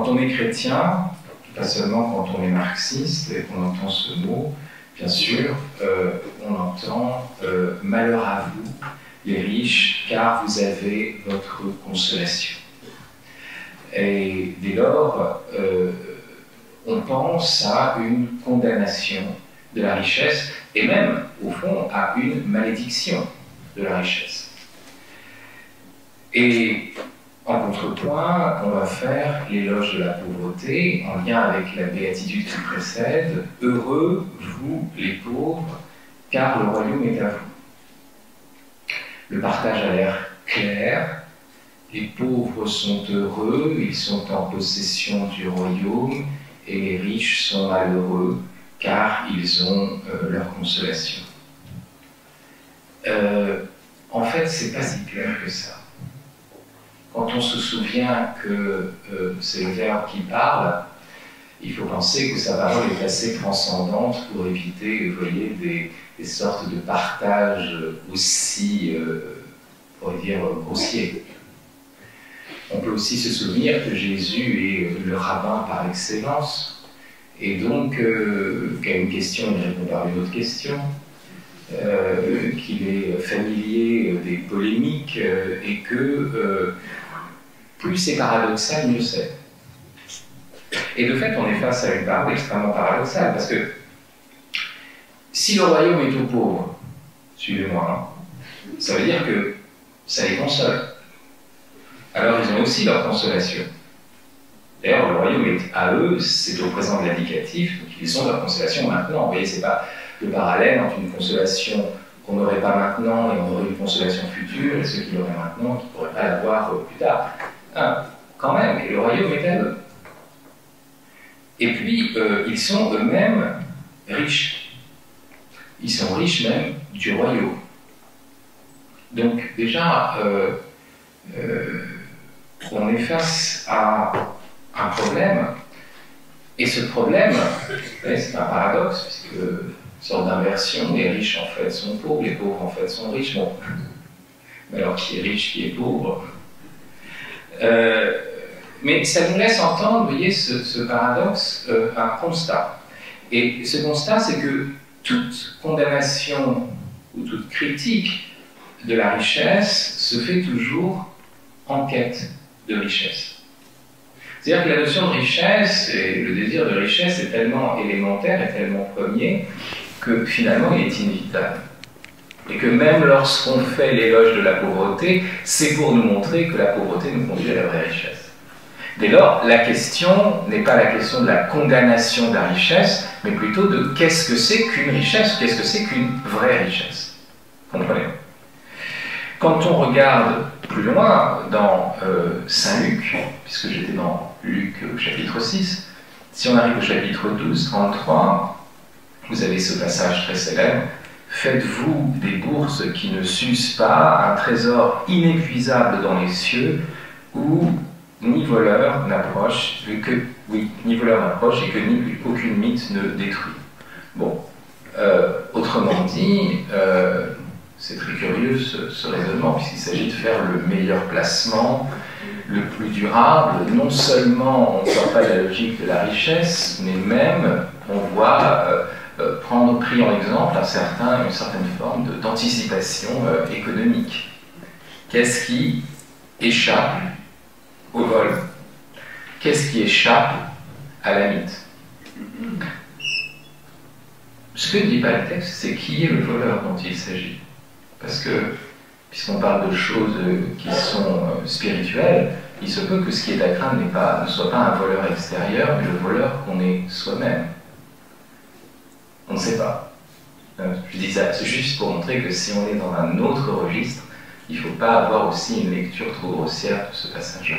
Quand on est chrétien, pas seulement quand on est marxiste et qu'on entend ce mot, bien sûr, on entend « malheur à vous, les riches, car vous avez votre consolation ». Et dès lors, on pense à une condamnation de la richesse, et même, au fond, à une malédiction de la richesse. Et en contrepoint, on va faire l'éloge de la pauvreté en lien avec la béatitude qui précède. « Heureux, vous, les pauvres, car le royaume est à vous. » Le partage a l'air clair. Les pauvres sont heureux, ils sont en possession du royaume, et les riches sont malheureux, car ils ont leur consolation. En fait, c'est pas si clair que ça. Quand on se souvient que c'est le Verbe qui parle, il faut penser que sa parole est assez transcendante pour éviter, vous voyez, des sortes de partages aussi, on pourrait dire, grossiers. On peut aussi se souvenir que Jésus est le rabbin par excellence, et donc qu'à une question, il répond par une autre question, qu'il est familier des polémiques, et que plus c'est paradoxal, mieux c'est. Et de fait, on est face à une parole extrêmement paradoxale, parce que si le royaume est aux pauvres, suivez-moi, hein, ça veut dire que ça les console. Alors ils ont aussi leur consolation. D'ailleurs, le royaume est à eux, c'est au présent de l'indicatif, donc ils ont leur consolation maintenant. Vous voyez, c'est pas le parallèle entre une consolation qu'on n'aurait pas maintenant et on aurait une consolation future, et ceux qui l'auraient maintenant qui ne pourraient pas l'avoir plus tard. Quand même, et le royaume est à eux. Et puis, ils sont eux-mêmes riches. Ils sont riches même du royaume. Donc, déjà, on est face à un problème, et ce problème, c'est un paradoxe, puisque une sorte d'inversion, les riches en fait sont pauvres, les pauvres en fait sont riches. Bon, mais alors qui est riche, qui est pauvre? Mais ça nous laisse entendre, vous voyez, ce paradoxe, un constat. Et ce constat, c'est que toute condamnation ou toute critique de la richesse se fait toujours en quête de richesse. C'est-à-dire que la notion de richesse et le désir de richesse est tellement élémentaire et tellement premier que finalement il est inévitable. Et que même lorsqu'on fait l'éloge de la pauvreté, c'est pour nous montrer que la pauvreté nous conduit à la vraie richesse. Dès lors, la question n'est pas la question de la condamnation de la richesse, mais plutôt de qu'est-ce que c'est qu'une richesse, qu'est-ce que c'est qu'une vraie richesse. Comprenez? Quand on regarde plus loin dans Saint Luc, puisque j'étais dans Luc chapitre 6, si on arrive au chapitre 12, 33, vous avez ce passage très célèbre. Faites-vous des bourses qui ne s'usent pas, un trésor inépuisable dans les cieux, où ni voleur n'approche, et que aucune mythe ne détruit. Bon, autrement dit, c'est très curieux ce raisonnement, puisqu'il s'agit de faire le meilleur placement, le plus durable. Non seulement on ne sort pas de la logique de la richesse, mais même on voit pris en exemple une certaine forme d'anticipation économique. Qu'est-ce qui échappe au vol? Qu'est-ce qui échappe à la mythe? Ce que ne dit pas le texte, c'est qui est le voleur dont il s'agit. Parce que, puisqu'on parle de choses qui sont spirituelles, il se peut que ce qui est à craindre ne soit pas un voleur extérieur, mais le voleur qu'on est soi-même. On ne sait pas. Je dis ça juste pour montrer que si on est dans un autre registre, il ne faut pas avoir aussi une lecture trop grossière de ce passage-là.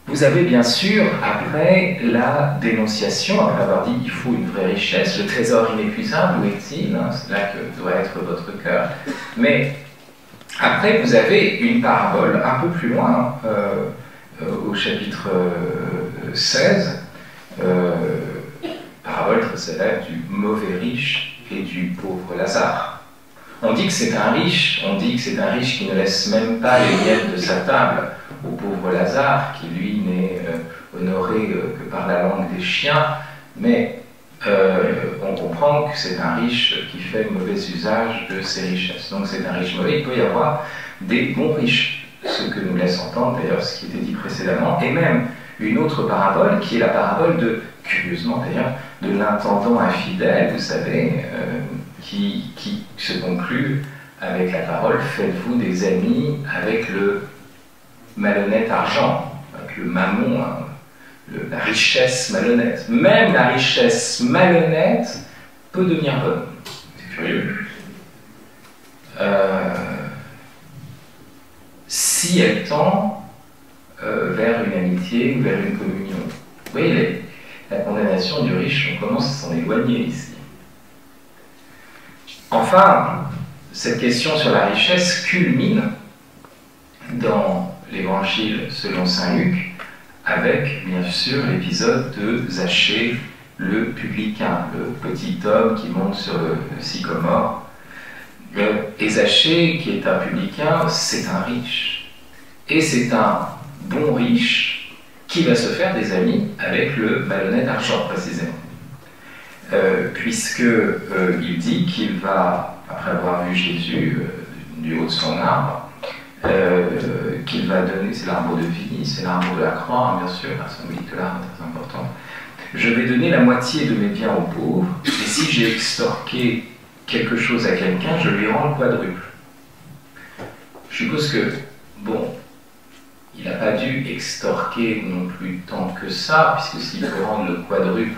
Vous avez bien sûr, après la dénonciation, après avoir dit qu'il faut une vraie richesse, le trésor inépuisable, où est-il? C'est là que doit être votre cœur. Mais après, vous avez une parabole un peu plus loin, au chapitre 16, parabole très célèbre du mauvais riche et du pauvre Lazare. On dit que c'est un riche, qui ne laisse même pas les miettes de sa table au pauvre Lazare, qui lui n'est honoré que par la langue des chiens, mais on comprend que c'est un riche qui fait mauvais usage de ses richesses. Donc c'est un riche mauvais, il peut y avoir des bons riches, ce que nous laisse entendre d'ailleurs ce qui était dit précédemment, et même une autre parabole qui est la parabole de, curieusement d'ailleurs, de l'intendant infidèle, vous savez, qui se conclut avec la parole « Faites-vous des amis avec le malhonnête argent », avec le mammon, hein, la richesse malhonnête. Même la richesse malhonnête peut devenir bonne. C'est curieux. Si elle tend vers une amitié ou vers une communion. Vous voyez, la condamnation du riche, on commence à s'en éloigner ici. Enfin, cette question sur la richesse culmine dans l'évangile selon saint Luc, avec bien sûr l'épisode de Zachée, le publicain, le petit homme qui monte sur le sycomore. Et Zachée, qui est un publicain, c'est un riche. Et c'est un bon riche qui va se faire des amis avec le malhonnête argent, précisément. Puisqu'il dit qu'il va, après avoir vu Jésus du haut de son arbre, qu'il va donner, c'est l'arbre de vie, c'est l'arbre de la croix, bien sûr, la symbolique de l'arbre est très importante. Je vais donner la moitié de mes biens aux pauvres, et si j'ai extorqué quelque chose à quelqu'un, je lui rends le quadruple. Je suppose que, bon, il n'a pas dû extorquer non plus tant que ça, puisque s'il peut rendre le quadruple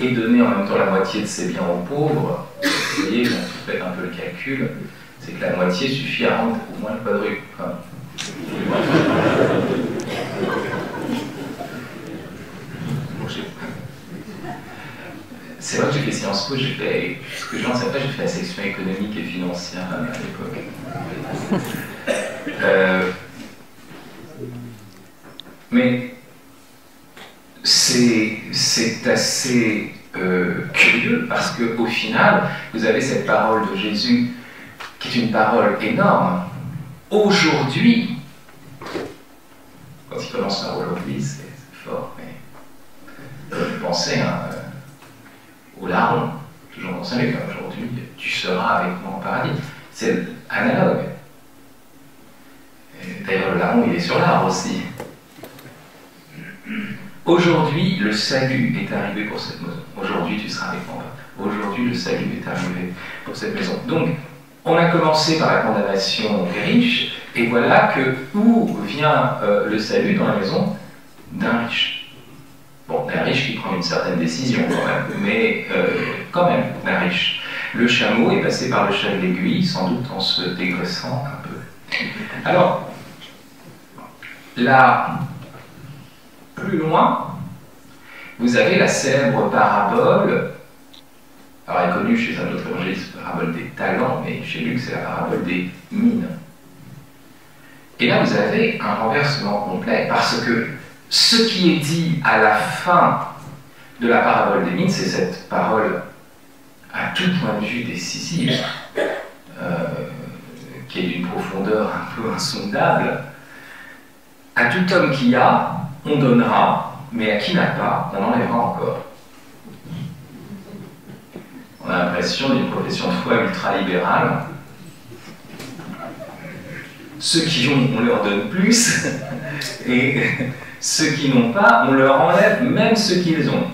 et donner en même temps la moitié de ses biens aux pauvres, vous voyez, donc vous faites un peu le calcul, c'est que la moitié suffit à rendre au moins le quadruple. Enfin, c'est vrai que j'ai fait Sciences Po, j'ai fait, ce que je n'en sais pas, j'ai fait la section économique et financière à l'époque. Mais c'est assez curieux parce qu'au final, vous avez cette parole de Jésus qui est une parole énorme. Aujourd'hui, quand il commence par aujourd'hui, c'est fort, mais pensez au larron, toujours dans Saint-Luc, aujourd'hui, tu seras avec moi en paradis. C'est analogue. D'ailleurs, le larron, il est sur l'arbre aussi. Aujourd'hui, le salut est arrivé pour cette maison. Aujourd'hui, tu seras avec moi. Aujourd'hui, le salut est arrivé pour cette maison. Donc, on a commencé par la condamnation des riches, et voilà que où vient le salut dans la maison d'un riche. Bon, d'un riche qui prend une certaine décision quand même, mais quand même, d'un riche. Le chameau est passé par le chat de l'aiguille, sans doute en se dégraissant un peu. Alors, là, plus loin, vous avez la célèbre parabole. Alors, elle est connue chez un autre évangéliste, la parabole des talents, mais chez Luc, c'est la parabole des mines. Et là, vous avez un renversement complet, parce que ce qui est dit à la fin de la parabole des mines, c'est cette parole à tout point de vue décisive, qui est d'une profondeur un peu insondable. À tout homme qui a, on donnera, mais à qui n'a pas, on enlèvera encore. On a l'impression d'une profession de foi ultralibérale. Ceux qui ont, on leur donne plus, et ceux qui n'ont pas, on leur enlève même ce qu'ils ont.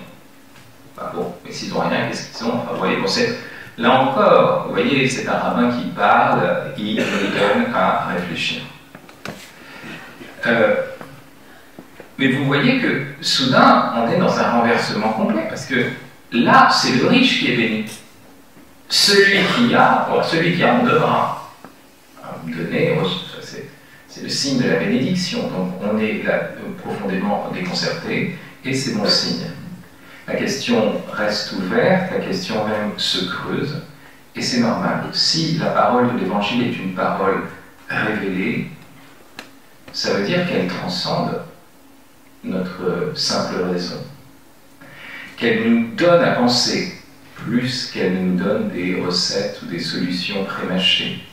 Enfin bon, mais s'ils n'ont rien, qu'est-ce qu'ils ont? Enfin, vous voyez, bon, là encore, vous voyez, c'est un rabbin qui parle, il nous donne à réfléchir. Mais vous voyez que soudain, on est dans un renversement complet, parce que là, c'est le riche qui est béni. Celui qui a, on devra donner, c'est le signe de la bénédiction. Donc on est là profondément déconcerté, et c'est bon signe. La question reste ouverte, la question même se creuse, et c'est normal. Si la parole de l'Évangile est une parole révélée, ça veut dire qu'elle transcende notre simple raison. Qu'elle nous donne à penser plus qu'elle nous donne des recettes ou des solutions prémâchées.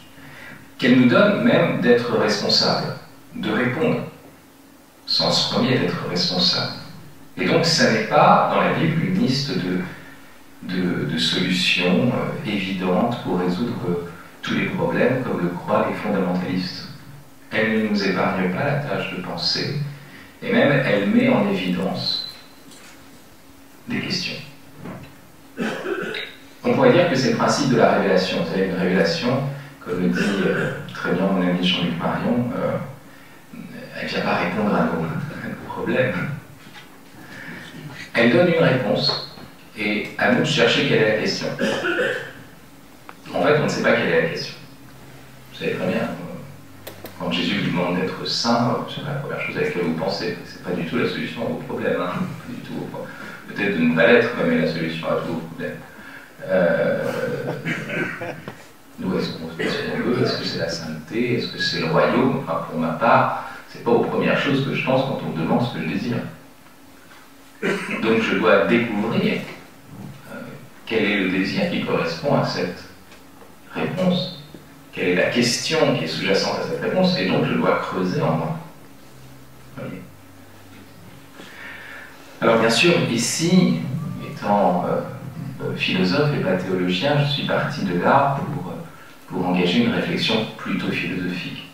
Qu'elle nous donne même d'être responsable, de répondre. Sens premier d'être responsable. Et donc, ça n'est pas dans la Bible une liste de solutions évidentes pour résoudre tous les problèmes comme le croient les fondamentalistes. Elle ne nous épargne pas la tâche de penser, et même elle met en évidence des questions. On pourrait dire que c'est le principe de la révélation. Vous savez, une révélation, comme le dit très bien mon ami Jean-Luc Marion, elle ne vient pas répondre à nos problèmes. Elle donne une réponse, et à nous de chercher quelle est la question. En fait, on ne sait pas quelle est la question. Vous savez très bien, quand Jésus lui demande d'être saint, c'est la première chose à laquelle vous pensez. C'est pas du tout la solution à vos problèmes. Hein. Pas du tout. Peut-être de ne pas l'être, mais la solution à tous vos problèmes. Nous, est-ce qu'on fait ce qu'on veut? Est-ce que c'est la sainteté? Est-ce que c'est le royaume? Enfin, pour ma part, c'est pas aux premières choses que je pense quand on me demande ce que je désire. Donc je dois découvrir quel est le désir qui correspond à cette réponse, quelle est la question qui est sous-jacente à cette réponse, et donc je dois creuser en moi. Voyez. Alors bien sûr, ici, étant philosophe et pas théologien, je suis parti de là pour engager une réflexion plutôt philosophique.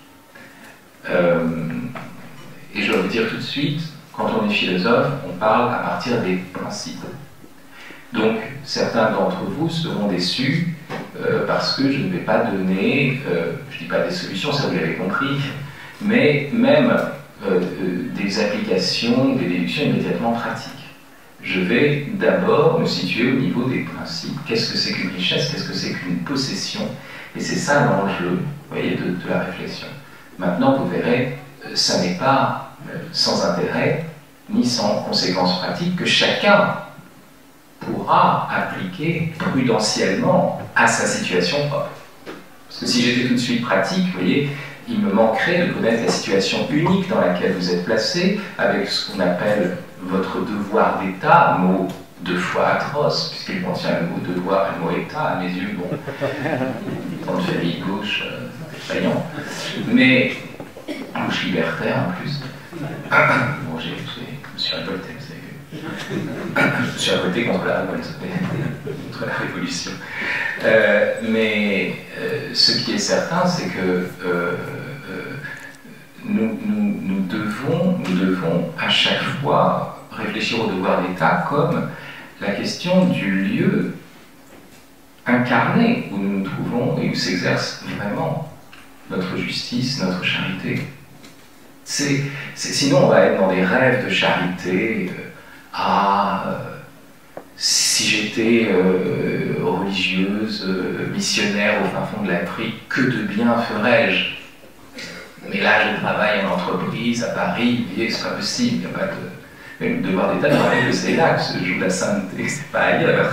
Et je vais vous dire tout de suite, quand on est philosophe, on parle à partir des principes. Donc, certains d'entre vous seront déçus parce que je ne vais pas donner, je ne dis pas des solutions, ça vous l'avez compris, mais même des applications, des déductions immédiatement pratiques. Je vais d'abord me situer au niveau des principes. Qu'est-ce que c'est qu'une richesse? Qu'est-ce que c'est qu'une possession? Et c'est ça l'enjeu, vous voyez, de la réflexion. Maintenant, vous verrez, ça n'est pas sans intérêt, ni sans conséquences pratiques, que chacun pourra appliquer prudentiellement à sa situation propre. Parce que si j'étais tout de suite pratique, vous voyez, il me manquerait de connaître la situation unique dans laquelle vous êtes placé, avec ce qu'on appelle votre devoir d'État, mot deux fois atroce, puisqu'il contient le mot devoir et le mot État, à mes yeux, bon, dans une famille gauche, faillant, mais gauche libertaire en plus. Bon, je me suis révolté, vous savez. Je me suis révolté contre la révolution. Mais ce qui est certain, c'est que nous devons à chaque fois réfléchir au devoir d'État comme la question du lieu incarné où nous nous trouvons et où s'exerce vraiment notre justice, notre charité. Sinon, on va être dans des rêves de charité. Si j'étais religieuse, missionnaire au fin fond de l'Afrique, que de bien ferais-je? Mais là, je travaille en entreprise à Paris, vous voyez, c'est pas possible, il n'y a pas de... Mais le devoir d'État, que c'est là que se joue la sainteté, c'est pas ailleurs.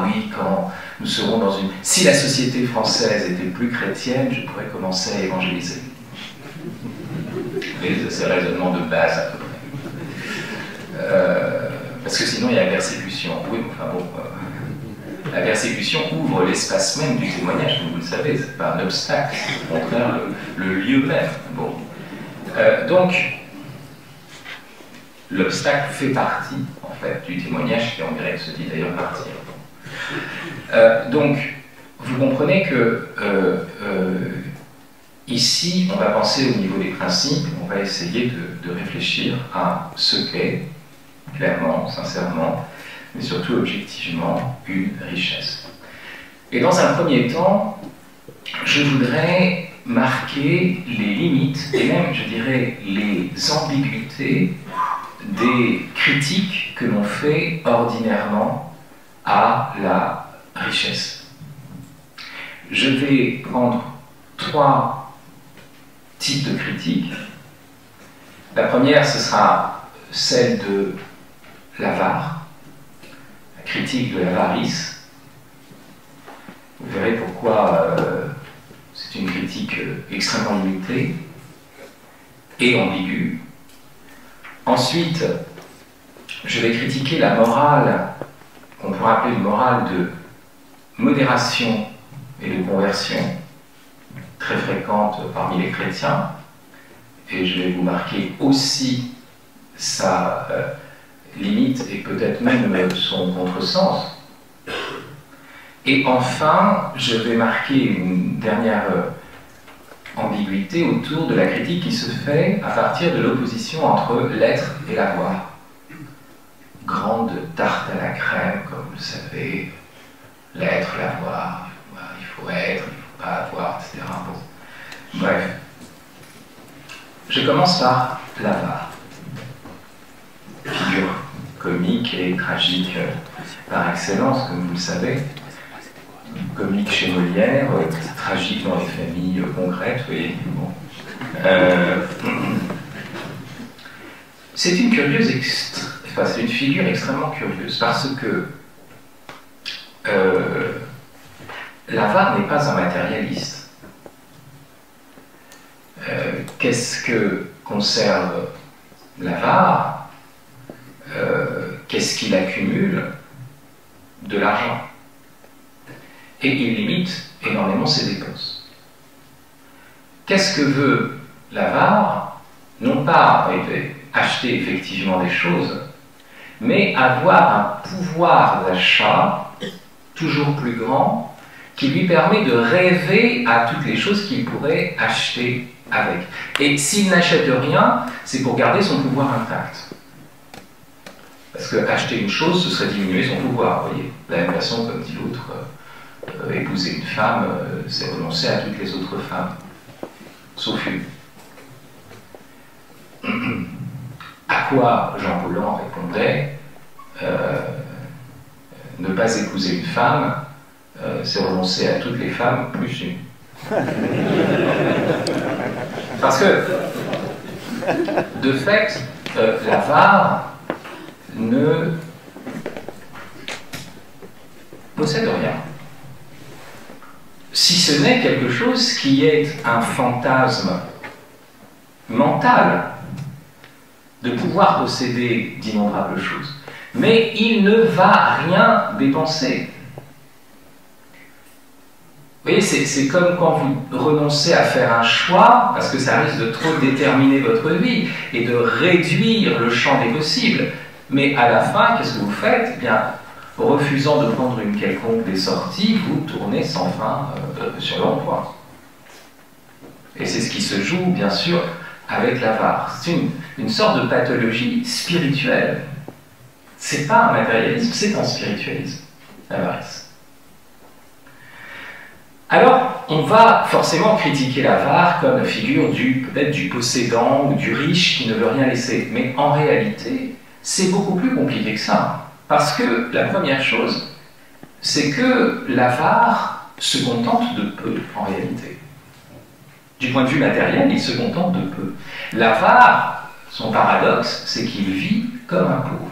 Oui, quand nous serons dans une... Si la société française était plus chrétienne, je pourrais commencer à évangéliser. Mais c'est un raisonnement de base, à peu près. Parce que sinon, il y a la persécution. Oui, enfin bon... La persécution ouvre l'espace même du témoignage, comme vous le savez, c'est pas un obstacle, c'est au contraire le lieu même. Bon. Donc, l'obstacle fait partie, en fait, du témoignage qui en grec se dit d'ailleurs partir. Donc, vous comprenez que ici, on va penser au niveau des principes, on va essayer de réfléchir à ce qu'est, clairement, sincèrement, mais surtout objectivement, une richesse. Et dans un premier temps, je voudrais marquer les limites, et même, je dirais, les ambiguïtés des critiques que l'on fait ordinairement à la richesse. Je vais prendre 3 types de critiques. La première, ce sera celle de l'avare, la critique de l'avarice. Vous verrez pourquoi c'est une critique extrêmement limitée et ambiguë. Ensuite, je vais critiquer la morale, qu'on pourrait appeler une morale de modération et de conversion, très fréquente parmi les chrétiens. Et je vais vous marquer aussi sa limite et peut-être même son contresens. Et enfin, je vais marquer une dernière ambiguïté autour de la critique qui se fait à partir de l'opposition entre l'être et l'avoir. Grande tarte à la crème, comme vous le savez, l'être, l'avoir, il faut être, il ne faut pas avoir, etc. Bon. Bref. Je commence par l'avare. Figure comique et tragique par excellence, comme vous le savez. Comique chez Molière, tragique dans les familles concrètes, oui. Bon. C'est une curieuse, c'est une figure extrêmement curieuse parce que l'avare n'est pas un matérialiste. Qu'est-ce que conserve l'avare? Qu'est-ce qu'il accumule? De l'argent. Et il limite énormément ses dépenses. Qu'est-ce que veut l'avare? Non pas acheter effectivement des choses, mais avoir un pouvoir d'achat toujours plus grand qui lui permet de rêver à toutes les choses qu'il pourrait acheter avec. Et s'il n'achète rien, c'est pour garder son pouvoir intact. Parce que acheter une chose, ce serait diminuer son pouvoir, vous voyez. De la même façon, comme dit l'autre, épouser une femme, c'est renoncer à toutes les autres femmes, sauf une. À quoi Jean Paulhan répondait ne pas épouser une femme, c'est renoncer à toutes les femmes plus une. Parce que, de fait, l'avare ne possède rien. Si ce n'est quelque chose qui est un fantasme mental de pouvoir posséder d'innombrables choses. Mais il ne va rien dépenser. Vous voyez, c'est comme quand vous renoncez à faire un choix, parce que ça risque de trop déterminer votre vie, et de réduire le champ des possibles. Mais à la fin, qu'est-ce que vous faites? Eh bien, refusant de prendre une quelconque des sorties, vous tournez sans fin sur l'emploi. Et c'est ce qui se joue, bien sûr, avec l'avare. C'est une sorte de pathologie spirituelle. C'est pas un matérialisme, c'est un spiritualisme, l'avarice. Alors, on va forcément critiquer l'avare comme la figure peut-être du possédant ou du riche qui ne veut rien laisser. Mais en réalité, c'est beaucoup plus compliqué que ça. Parce que la première chose, c'est que l'avare se contente de peu, en réalité. Du point de vue matériel, il se contente de peu. L'avare, son paradoxe, c'est qu'il vit comme un pauvre.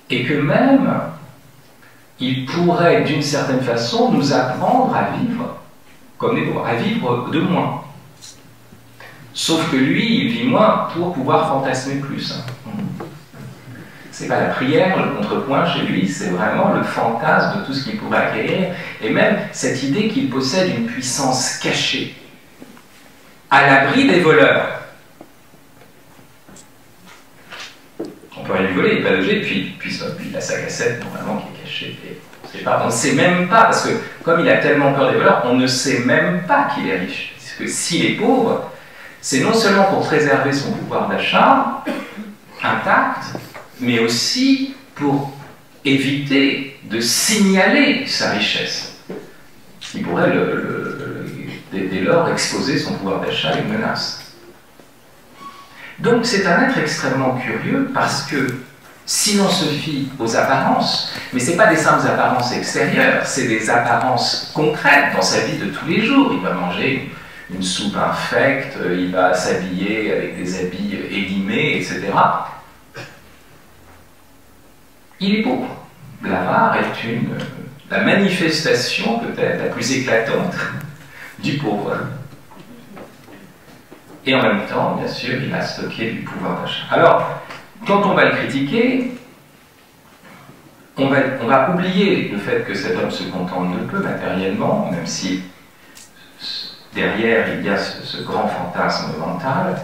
Et que même, il pourrait, d'une certaine façon, nous apprendre à vivre comme des pauvres, à vivre de moins. Sauf que lui, il vit moins pour pouvoir fantasmer plus. C'est pas la prière, le contrepoint chez lui, c'est vraiment le fantasme de tout ce qu'il pourrait acquérir, et même cette idée qu'il possède une puissance cachée, à l'abri des voleurs. On peut rien lui voler, il peut loger, puis il a sa cassette normalement qui est cachée. Et on ne sait même pas, parce que comme il a tellement peur des voleurs, on ne sait même pas qu'il est riche. Parce que s'il est pauvre, c'est non seulement pour préserver son pouvoir d'achat intact, mais aussi pour éviter de signaler sa richesse. Il pourrait dès lors exposer son pouvoir d'achat à une menace. Donc c'est un être extrêmement curieux parce que si l'on se fie aux apparences, mais ce n'est pas des simples apparences extérieures, c'est des apparences concrètes dans sa vie de tous les jours. Il va manger une soupe infecte, il va s'habiller avec des habits élimés, etc. Il est pauvre. L'avare est la manifestation peut-être la plus éclatante du pauvre. Et en même temps, bien sûr, il a stocké du pouvoir d'achat. Alors, quand on va le critiquer, on va oublier le fait que cet homme se contente de peu matériellement, même si derrière il y a ce grand fantasme mental,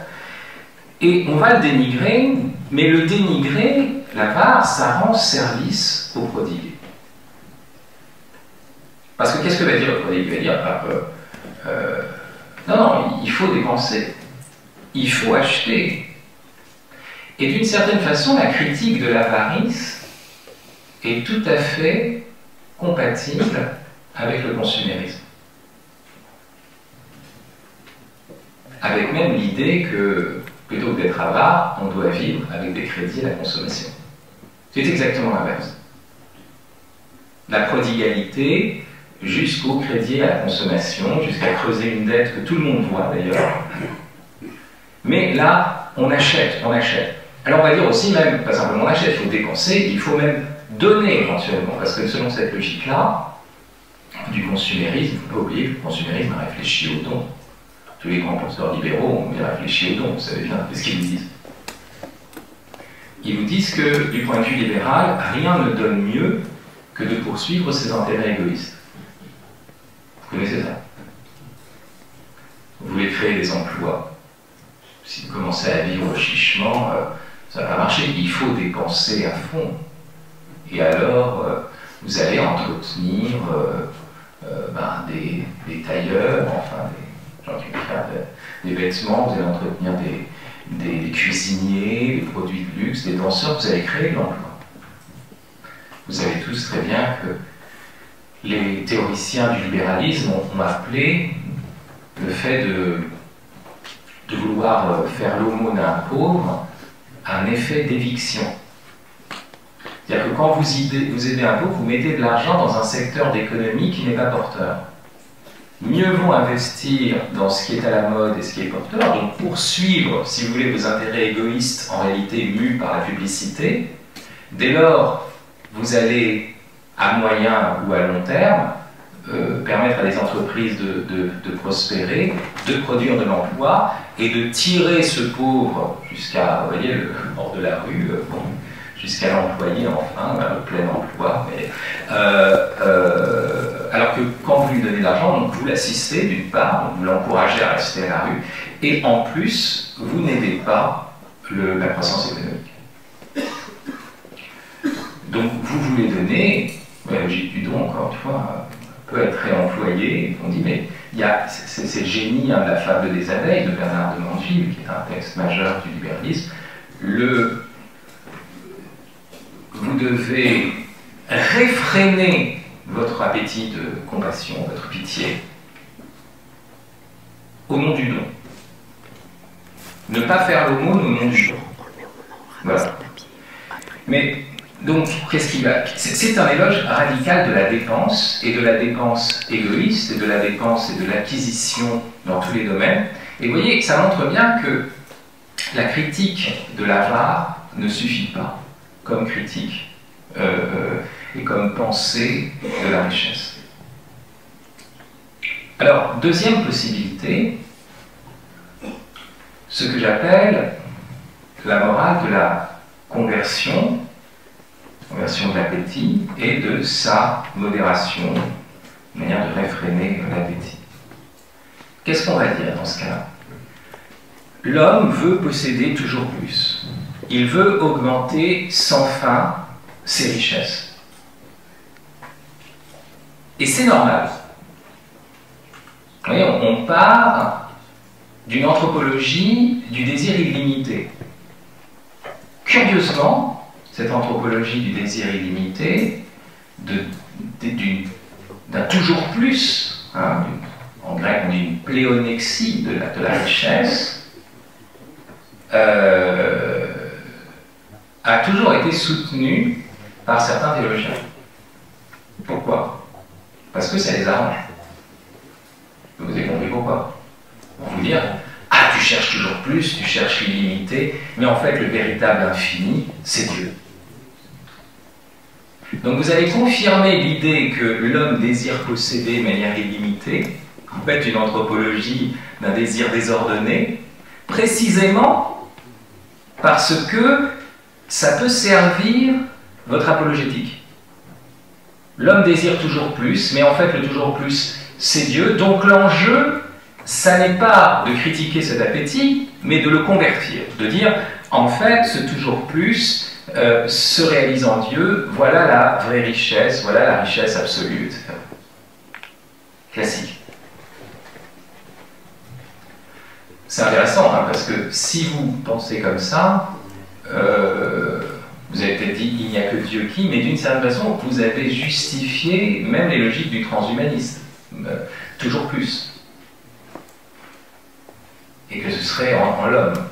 Et on va le dénigrer, mais le dénigrer, l'avare, ça rend service au prodigue. Parce que qu'est-ce que va dire le prodigue? Il va dire, non, non, il faut dépenser, il faut acheter. Et d'une certaine façon, la critique de l'avarice est tout à fait compatible avec le consumérisme. Avec même l'idée que, plutôt que d'être avare, on doit vivre avec des crédits à la consommation. C'est exactement l'inverse. La prodigalité jusqu'au crédit à la consommation, jusqu'à creuser une dette que tout le monde voit d'ailleurs. Mais là, on achète, on achète. Alors on va dire aussi même, pas simplement on achète, il faut dépenser, il faut même donner éventuellement, parce que selon cette logique-là, du consumérisme, il ne faut pas oublier que le consumérisme a réfléchi au don. Tous les grands penseurs libéraux ont bien réfléchi au don, vous savez bien ce qu'ils vous disent. Ils vous disent que, du point de vue libéral, rien ne donne mieux que de poursuivre ses intérêts égoïstes. Vous connaissez ça? Vous voulez créer des emplois. Si vous commencez à vivre chichement, ça ne va pas marcher. Il faut dépenser à fond. Et alors, vous allez entretenir des tailleurs, enfin des gens qui vont faire des vêtements, vous allez entretenir des cuisiniers, des produits de luxe, des danseurs, vous allez créer de l'emploi. Vous savez tous très bien que les théoriciens du libéralisme ont appelé le fait de vouloir faire l'aumône à un pauvre un effet d'éviction. C'est-à-dire que quand vous aidez un pauvre, vous mettez de l'argent dans un secteur d'économie qui n'est pas porteur. Mieux vaut investir dans ce qui est à la mode et ce qui est porteur, donc poursuivre, si vous voulez, vos intérêts égoïstes, en réalité mus par la publicité. Dès lors, vous allez, à moyen ou à long terme, permettre à des entreprises de prospérer, de produire de l'emploi et de tirer ce pauvre jusqu'à, vous voyez, le bord de la rue, jusqu'à l'employer enfin, le plein emploi. Mais, alors que quand vous lui donnez de l'argent, vous l'assistez d'une part, vous l'encouragez à rester à la rue, et en plus, vous n'aidez pas la croissance économique. Donc vous voulez donner, la logique du don, encore une fois, peut être réemployée. On dit, mais c'est le génie de la fable des abeilles de Bernard de Mandeville, qui est un texte majeur du libéralisme. Vous devez réfréner votre appétit de compassion, votre pitié, au nom du don. Ne pas faire l'aumône au nom du don. Voilà. Mais donc, qu'est-ce qui va? C'est un éloge radical de la dépense, et de la dépense égoïste, et de la dépense et de l'acquisition dans tous les domaines. Et vous voyez, ça montre bien que la critique de l'avare ne suffit pas comme critique et comme pensée de la richesse. Alors, deuxième possibilité, ce que j'appelle la morale de la conversion de l'appétit et de sa modération, une manière de réfréner l'appétit. Qu'est-ce qu'on va dire dans ce cas-là? L'homme veut posséder toujours plus. Il veut augmenter sans fin ses richesses. Et c'est normal. Vous voyez, on part d'une anthropologie du désir illimité. Curieusement, cette anthropologie du désir illimité, d'un toujours plus, hein, en grec on dit une pléonexie de la richesse, a toujours été soutenue par certains théologiens. Pourquoi? Parce que ça les arrange. Vous avez compris pourquoi? Pour vous dire, ah, tu cherches toujours plus, tu cherches l'illimité, mais en fait le véritable infini, c'est Dieu. Donc vous allez confirmer l'idée que l'homme désire posséder de manière illimitée, en fait une anthropologie d'un désir désordonné, précisément parce que ça peut servir votre apologétique. L'homme désire toujours plus, mais en fait le toujours plus, c'est Dieu. Donc l'enjeu, ça n'est pas de critiquer cet appétit, mais de le convertir, de dire, en fait, ce toujours plus se réalise en Dieu, voilà la vraie richesse, voilà la richesse absolue, etc. Classique. C'est intéressant, hein, parce que si vous pensez comme ça, vous avez peut-être dit il n'y a que Dieu qui, mais d'une certaine façon, vous avez justifié même les logiques du transhumanisme. Toujours plus. Et que ce serait en l'homme.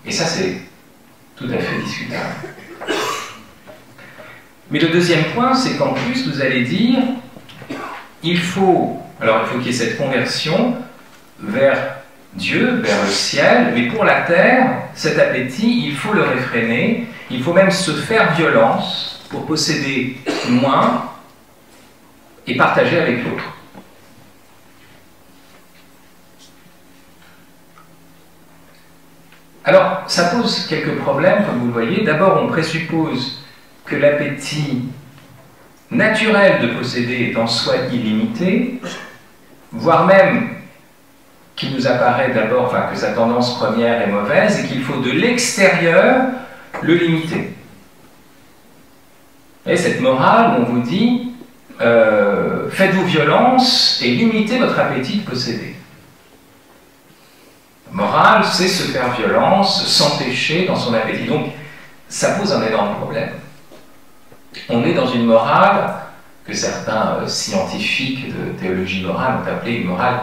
Et ça, c'est tout à fait discutable. Mais le deuxième point, c'est qu'en plus, vous allez dire, il faut qu'il y ait cette conversion vers Dieu, vers le ciel, mais pour la terre, cet appétit, il faut le réfréner, il faut même se faire violence pour posséder moins et partager avec l'autre. Alors, ça pose quelques problèmes, comme vous le voyez. D'abord, on présuppose que l'appétit naturel de posséder est en soi illimité, voire même qu'il nous apparaît d'abord, enfin, que sa tendance première est mauvaise et qu'il faut de l'extérieur le limiter. Et cette morale où on vous dit faites-vous violence et limitez votre appétit de posséder. La morale, c'est se faire violence, s'empêcher dans son appétit. Donc, ça pose un énorme problème. On est dans une morale que certains scientifiques de théologie morale ont appelée une morale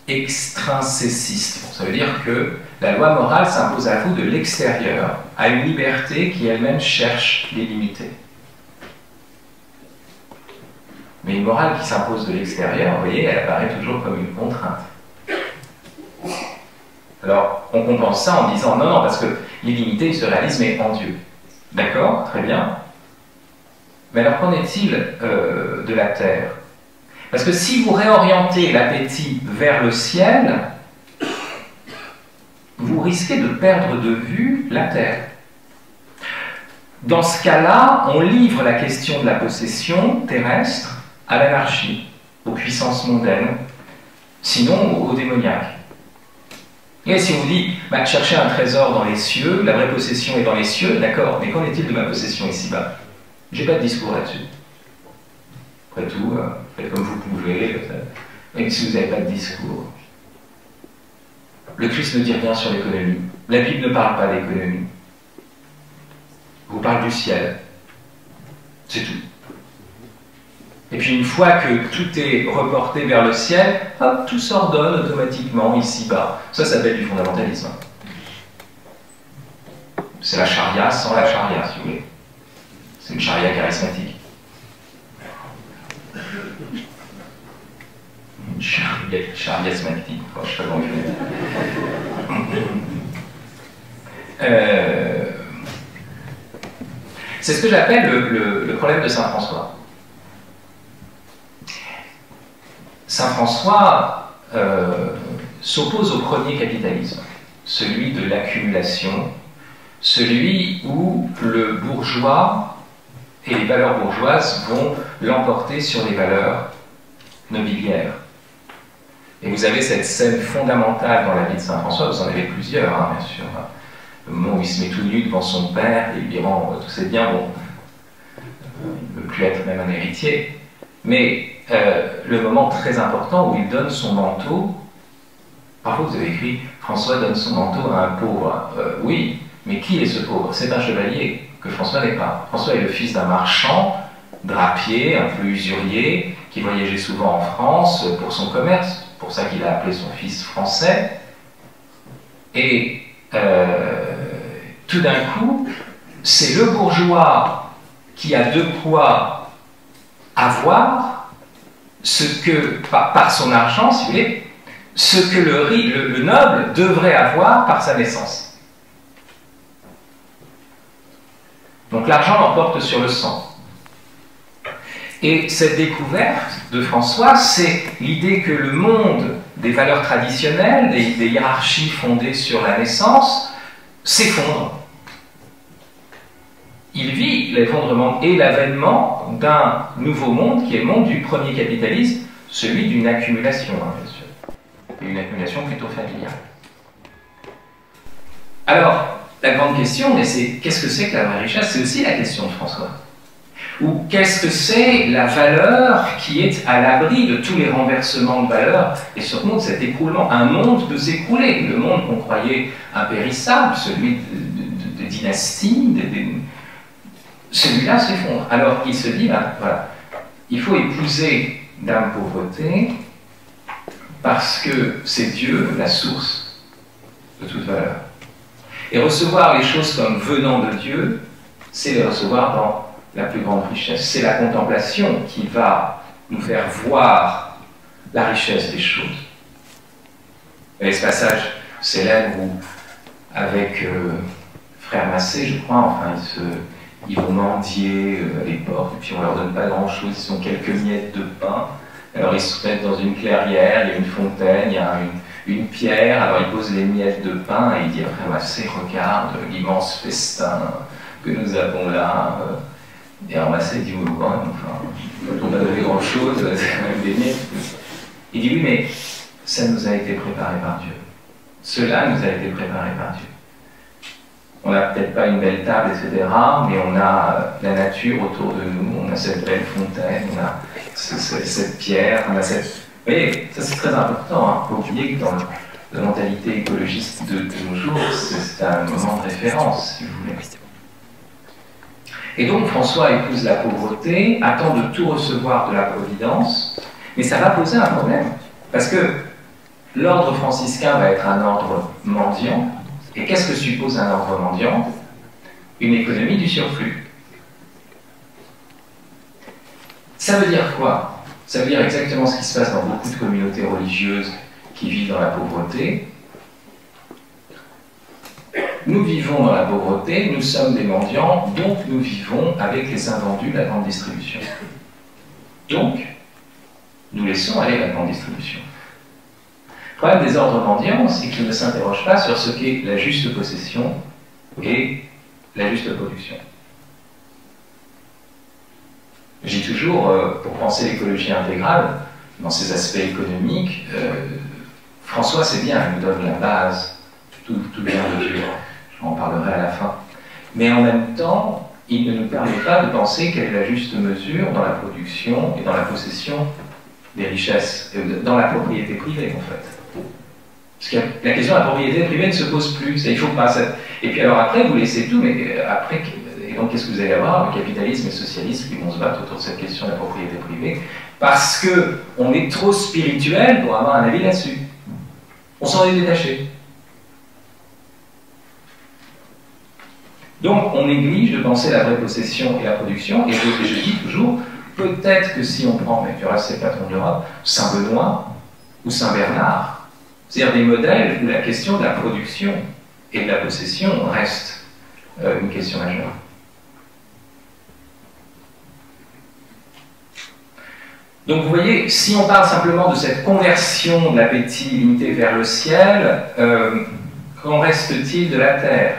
extrinséciste. Ça veut dire que la loi morale s'impose à vous de l'extérieur, à une liberté qui elle-même cherche les limiter. Mais une morale qui s'impose de l'extérieur, vous voyez, elle apparaît toujours comme une contrainte. Alors, on compense ça en disant non, parce que l'illimité se réalise, mais en Dieu. D'accord, très bien. Mais alors, qu'en est-il de la terre? Parce que si vous réorientez l'appétit vers le ciel, vous risquez de perdre de vue la terre. Dans ce cas-là, on livre la question de la possession terrestre à l'anarchie, aux puissances mondaines, sinon aux démoniaques. Et si on vous dit, cherchez un trésor dans les cieux, la vraie possession est dans les cieux, d'accord, mais qu'en est-il de ma possession ici-bas? J'ai pas de discours là-dessus. Après tout, faites comme vous pouvez, même si vous n'avez pas de discours. Le Christ ne dit rien sur l'économie. La Bible ne parle pas d'économie. Vous parle du ciel. C'est tout. Et puis une fois que tout est reporté vers le ciel, hop, tout s'ordonne automatiquement ici-bas. Ça s'appelle du fondamentalisme. C'est la charia sans la charia, si vous voulez. C'est une charia charismatique. Une charismatique, je sais pas comment je vais. C'est ce que j'appelle le problème de Saint François. Saint François s'oppose au premier capitalisme, celui de l'accumulation, celui où le bourgeois et les valeurs bourgeoises vont l'emporter sur les valeurs nobiliaires. Et vous avez cette scène fondamentale dans la vie de Saint François, vous en avez plusieurs, hein, bien sûr. Le moment où il se met tout nu devant son père et il lui rend tous ses biens, bon, il ne veut plus être même un héritier, mais le moment très important où il donne son manteau, parfois vous avez écrit François donne son manteau à un pauvre. Oui, mais qui est ce pauvre? C'est un chevalier que François n'est pas. François est le fils d'un marchand, drapier, un peu usurier, qui voyageait souvent en France pour son commerce, pour ça qu'il a appelé son fils français. Et tout d'un coup, c'est le bourgeois qui a de quoi avoir ce que, par son argent, si vous voulez, ce que le noble devrait avoir par sa naissance. Donc l'argent l'emporte sur le sang. Et cette découverte de François, c'est l'idée que le monde des valeurs traditionnelles, des hiérarchies fondées sur la naissance, s'effondre. Il vit l'effondrement et l'avènement d'un nouveau monde qui est le monde du premier capitalisme, celui d'une accumulation, hein, bien sûr, et une accumulation plutôt familiale. Alors, la grande question, mais c'est qu'est-ce que c'est que la vraie richesse? C'est aussi la question de François. Ou qu'est-ce que c'est la valeur qui est à l'abri de tous les renversements de valeur et surtout de cet écroulement? Un monde peut s'écrouler. Le monde qu'on croyait impérissable, celui de dynasties, celui-là s'effondre. Alors il se dit, ben, voilà, il faut épouser d'âme pauvreté parce que c'est Dieu la source de toute valeur. Et recevoir les choses comme venant de Dieu, c'est les recevoir dans la plus grande richesse. C'est la contemplation qui va nous faire voir la richesse des choses. Et ce passage célèbre où, avec Frère Massé, je crois, enfin, ils vont mendier à les portes, et puis on ne leur donne pas grand-chose, ils ont quelques miettes de pain. Alors ils se mettent dans une clairière, il y a une fontaine, il y a une pierre, alors ils posent les miettes de pain et il dit à Frère Massé, regarde l'immense festin que nous avons là. Et alors Massé dit, oui, quand même, enfin, on n'a pas donné grand-chose, c'est quand même des miettes. Il dit, oui, mais ça nous a été préparé par Dieu. Cela nous a été préparé par Dieu. On n'a peut-être pas une belle table, etc., mais on a la nature autour de nous, on a cette belle fontaine, on a cette pierre, on a cette... Vous voyez, ça c'est très important, hein. Il faut oublier que dans la mentalité écologiste de nos jours, c'est un moment de référence, si vous voulez. Et donc François épouse la pauvreté, attend de tout recevoir de la providence, mais ça va poser un problème, parce que l'ordre franciscain va être un ordre mendiant, et qu'est-ce que suppose un ordre mendiant? Une économie du surplus. Ça veut dire quoi? Ça veut dire exactement ce qui se passe dans beaucoup de communautés religieuses qui vivent dans la pauvreté. Nous vivons dans la pauvreté, nous sommes des mendiants, donc nous vivons avec les invendus de la grande distribution. Donc, nous laissons aller la grande distribution. Le problème des ordres mendiants, c'est qu'ils ne s'interrogent pas sur ce qu'est la juste possession et la juste production. Je dis toujours, pour penser l'écologie intégrale, dans ses aspects économiques, François, c'est bien, il nous donne la base, tout vient de Dieu, j'en parlerai à la fin. Mais en même temps, il ne nous permet pas de penser quelle est la juste mesure dans la production et dans la possession des richesses, dans la propriété privée, en fait. Parce que la question de la propriété privée ne se pose plus. Il faut pas cette... Et puis alors après, vous laissez tout, mais après, et donc qu'est-ce que vous allez avoir? Le capitalisme et le socialisme qui vont se battre autour de cette question de la propriété privée, parce qu'on est trop spirituel pour avoir un avis là-dessus. On s'en est détaché. Donc on néglige de penser la vraie possession et la production, et je dis toujours, peut-être que si on prend, mais tu vois, c'est pas ton Europe, Saint-Benoît ou Saint-Bernard, c'est-à-dire des modèles où la question de la production et de la possession reste une question majeure. Donc vous voyez, si on parle simplement de cette conversion de l'appétit limité vers le ciel, qu'en reste-t-il de la terre?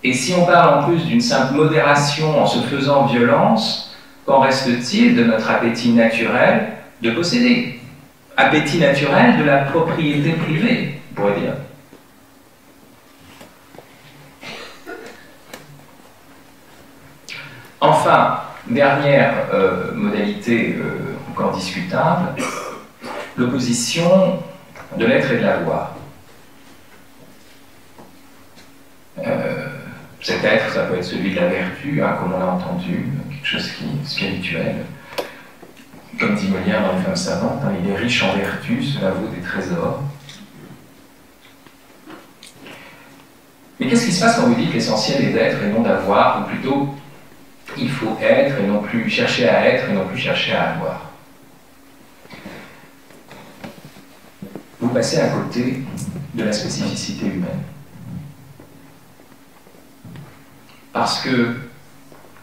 Et si on parle en plus d'une simple modération en se faisant violence, qu'en reste-t-il de notre appétit naturel de posséder? Appétit naturel de la propriété privée, on pourrait dire. Enfin, dernière modalité encore discutable, l'opposition de l'être et de l'avoir. Cet être, ça peut être celui de la vertu, hein, comme on l'a entendu, quelque chose qui est spirituel. Comme dit Molière dans Les Femmes savantes, hein, il est riche en vertu, cela vaut des trésors. Mais qu'est-ce qui se passe quand vous dites que l'essentiel est d'être et non d'avoir, ou plutôt, il faut être et non plus chercher à être et non plus chercher à avoir? Vous passez à côté de la spécificité humaine. Parce que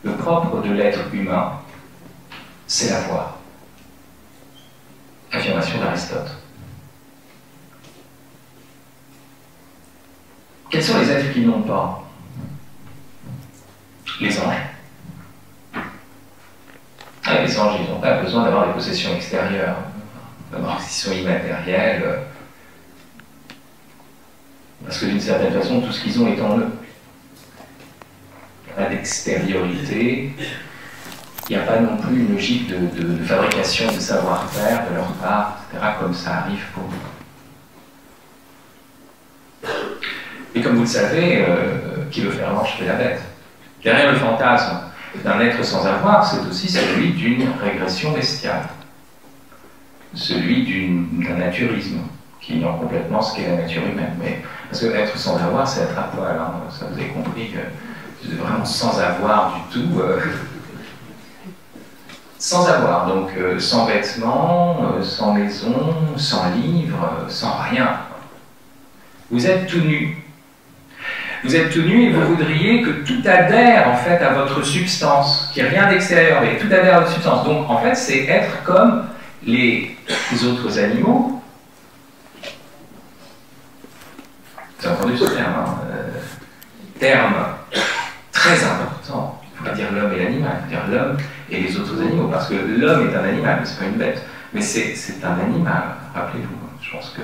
le propre de l'être humain, c'est l'avoir. Affirmation d'Aristote. Quels sont les êtres qui n'ont pas? Les anges. Les anges, ils n'ont pas besoin d'avoir des possessions extérieures. d'abord qu'ils sont immatériels, parce que d'une certaine façon, tout ce qu'ils ont est en eux. Il n'y a pas d'extériorité, il n'y a pas non plus une logique de fabrication de savoir-faire de leur part, etc., comme ça arrive pour nous. Et comme vous le savez, qui veut faire l'ange fait la bête. Derrière le fantasme d'un être sans avoir, c'est aussi celui d'une régression bestiale, celui d'un naturisme qui ignore complètement ce qu'est la nature humaine. Mais, parce que être sans avoir, c'est être à poil. Hein. Ça, vous avez compris que c'est vraiment sans avoir du tout. Sans avoir, donc sans vêtements, sans maison, sans livre, sans rien. Vous êtes tout nu. Vous êtes tout nu et vous voudriez que tout adhère en fait à votre substance, qu'il n'y ait rien d'extérieur, mais tout adhère à votre substance. Donc en fait, c'est être comme les autres animaux. Vous avez entendu ce terme, hein, terme très important. Il ne faut pas dire l'homme et l'animal, il faut dire l'homme et les autres animaux, parce que l'homme est un animal, mais ce n'est pas une bête. Mais c'est un animal, rappelez-vous. Je pense que,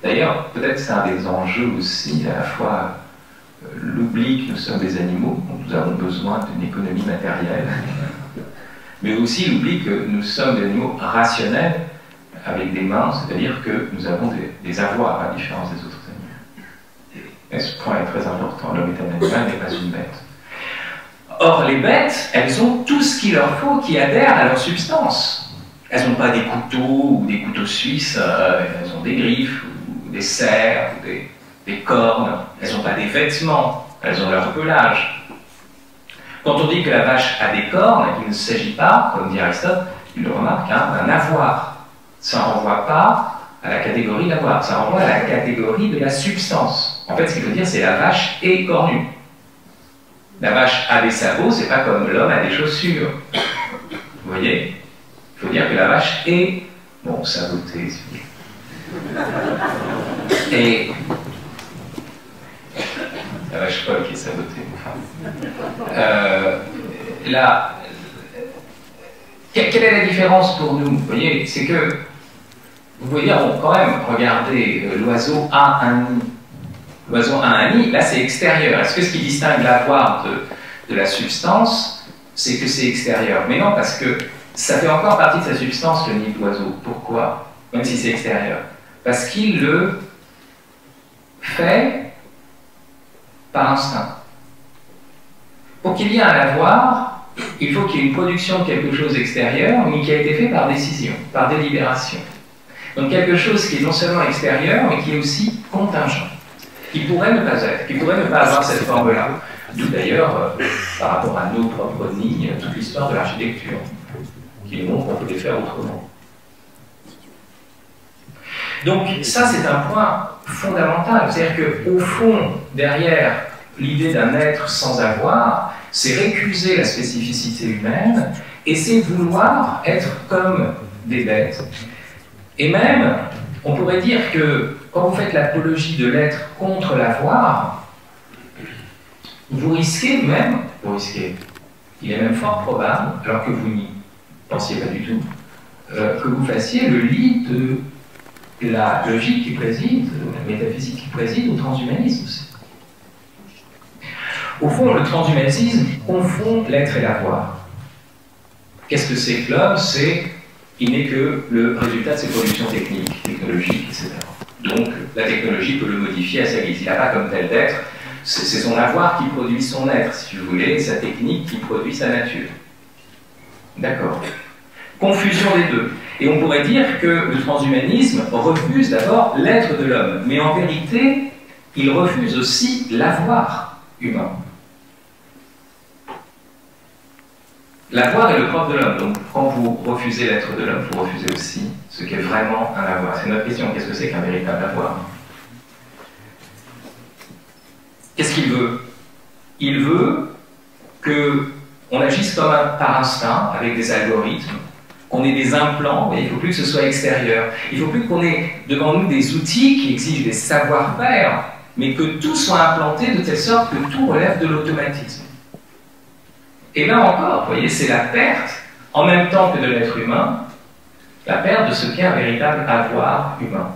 d'ailleurs, peut-être c'est un des enjeux aussi, à la fois l'oubli que nous sommes des animaux, donc nous avons besoin d'une économie matérielle, mais aussi l'oubli que nous sommes des animaux rationnels, avec des mains, c'est-à-dire que nous avons des avoirs, à la différence des autres animaux. Et ce point est très important, l'homme est un animal, n'est pas une bête. Or, les bêtes, elles ont tout ce qu'il leur faut qui adhère à leur substance. Elles n'ont pas des couteaux ou des couteaux suisses, elles ont des griffes, ou des serres, ou des cornes, elles n'ont pas des vêtements, elles ont leur pelage. Quand on dit que la vache a des cornes, il ne s'agit pas, comme dit Aristote, il le remarque, hein, d'un avoir. Ça ne renvoie pas à la catégorie d'avoir, ça renvoie à la catégorie de la substance. En fait, ce qu'il veut dire, c'est la vache est cornue. La vache a des sabots, c'est pas comme l'homme a des chaussures. Vous voyez? Il faut dire que la vache est, bon, sabotée, si vous voulez. Et la vache folle qui est sabotée, enfin. Là, quelle est la différence pour nous? Vous voyez, c'est que, vous pouvez dire, bon, quand même, regardez, l'oiseau a un nid. L'oiseau a un nid, là c'est extérieur. Est-ce que ce qui distingue l'avoir de la substance, c'est que c'est extérieur? Mais non, parce que ça fait encore partie de sa substance, le nid de l'oiseau. Pourquoi? Même si c'est extérieur. Parce qu'il le fait par instinct. Pour qu'il y ait un avoir, il faut qu'il y ait une production de quelque chose extérieur, mais qui a été fait par décision, par délibération. Donc quelque chose qui est non seulement extérieur, mais qui est aussi contingent, qui pourrait ne pas être, qui pourrait ne pas avoir cette forme-là. D'où d'ailleurs, par rapport à nos propres nids, toute l'histoire de l'architecture, qui nous montre qu'on peut les faire autrement. Donc ça, c'est un point fondamental. C'est-à-dire qu'au fond, derrière l'idée d'un être sans avoir, c'est récuser la spécificité humaine et c'est vouloir être comme des bêtes. Et même, on pourrait dire que quand vous faites l'apologie de l'être contre l'avoir, vous risquez, il est même fort probable, alors que vous n'y pensiez pas du tout, que vous fassiez le lit de la logique qui préside, la métaphysique qui préside au transhumanisme aussi. Au fond, le transhumanisme confond l'être et l'avoir. Qu'est-ce que c'est que l'homme? Il n'est que le résultat de ses productions techniques, technologiques, etc. Donc, la technologie peut le modifier à sa guise. Il n'a pas comme tel d'être. C'est son avoir qui produit son être, si vous voulez, et sa technique qui produit sa nature. D'accord. Confusion des deux. Et on pourrait dire que le transhumanisme refuse d'abord l'être de l'homme, mais en vérité, il refuse aussi l'avoir humain. L'avoir est le propre de l'homme, donc quand vous refusez l'être de l'homme, vous refusez aussi ce qu'est vraiment un avoir. C'est notre question, qu'est-ce que c'est qu'un véritable avoir? Qu'est-ce qu'il veut? Il veut qu'on agisse comme par instinct, avec des algorithmes, qu'on ait des implants, mais il ne faut plus que ce soit extérieur. Il ne faut plus qu'on ait devant nous des outils qui exigent des savoir-faire, mais que tout soit implanté de telle sorte que tout relève de l'automatisme. Et là encore, vous voyez, c'est la perte, en même temps que de l'être humain, la perte de ce qu'est un véritable avoir humain,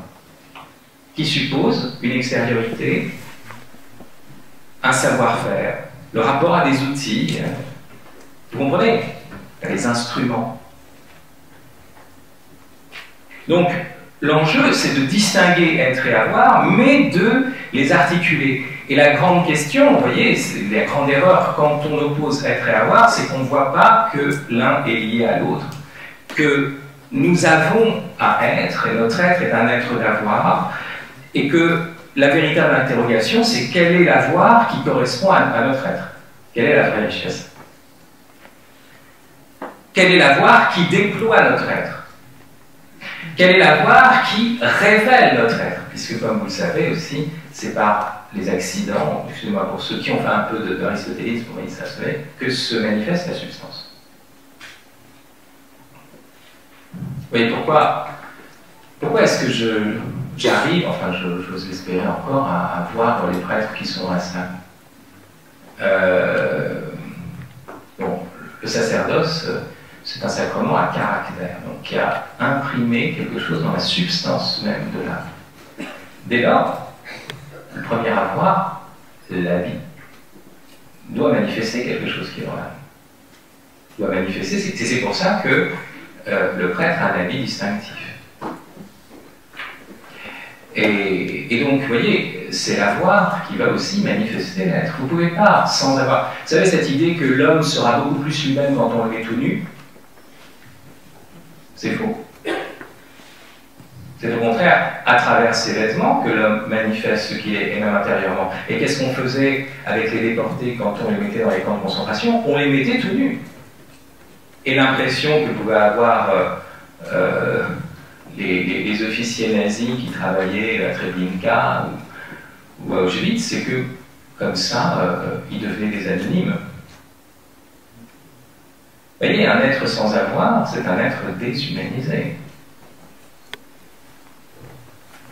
qui suppose une extériorité, un savoir-faire, le rapport à des outils, vous comprenez, à des instruments. Donc, l'enjeu, c'est de distinguer être et avoir, mais de les articuler. Et la grande question, vous voyez, c'est la grande erreur quand on oppose être et avoir, c'est qu'on ne voit pas que l'un est lié à l'autre, que nous avons à être, et notre être est un être d'avoir, et que la véritable interrogation, c'est quel est l'avoir qui correspond à notre être? Quelle est la vraie richesse? Quel est l'avoir qui déploie notre être? Quel est l'avoir qui révèle notre être? Puisque, comme vous le savez aussi, c'est par les accidents, excusez-moi, pour ceux qui ont fait un peu d'aristotélisme, vous voyez, ça se fait, que se manifeste la substance. Vous voyez, pourquoi est-ce que j'arrive, enfin j'ose l'espérer encore, à voir dans les prêtres qui sont à ça. Bon, le sacerdoce, c'est un sacrement à caractère, donc qui a imprimé quelque chose dans la substance même de l'âme. Dès lors, le premier avoir, la vie, doit manifester quelque chose qui est dans l'âme. Doit manifester, c'est pour ça que le prêtre a un habit distinctif. Et donc, vous voyez, c'est l'avoir qui va aussi manifester l'être. Vous ne pouvez pas, sans avoir... Vous savez, cette idée que l'homme sera beaucoup plus lui-même quand on le met tout nu, c'est faux. C'est au contraire à travers ses vêtements que l'homme manifeste ce qu'il est, et même intérieurement. Et qu'est-ce qu'on faisait avec les déportés quand on les mettait dans les camps de concentration? On les mettait tout nus. Et l'impression que pouvaient avoir les officiers nazis qui travaillaient à Treblinka ou à Auschwitz, c'est que, comme ça, ils devenaient des anonymes. Vous voyez, un être sans avoir, c'est un être déshumanisé.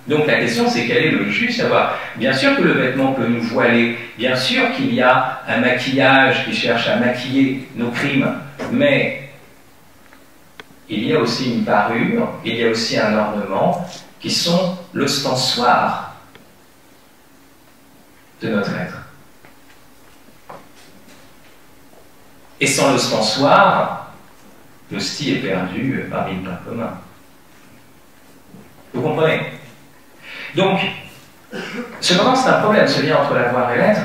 Donc la question, c'est quel est le juste avoir? Bien sûr que le vêtement peut nous voiler, bien sûr qu'il y a un maquillage qui cherche à maquiller nos crimes, mais il y a aussi une parure, il y a aussi un ornement qui sont l'ostensoir de notre être. Et sans l'ostensoir, l'hostie est perdue parmi le pain commun. Vous comprenez? Donc, cependant, c'est un problème, ce lien entre l'avoir et l'être.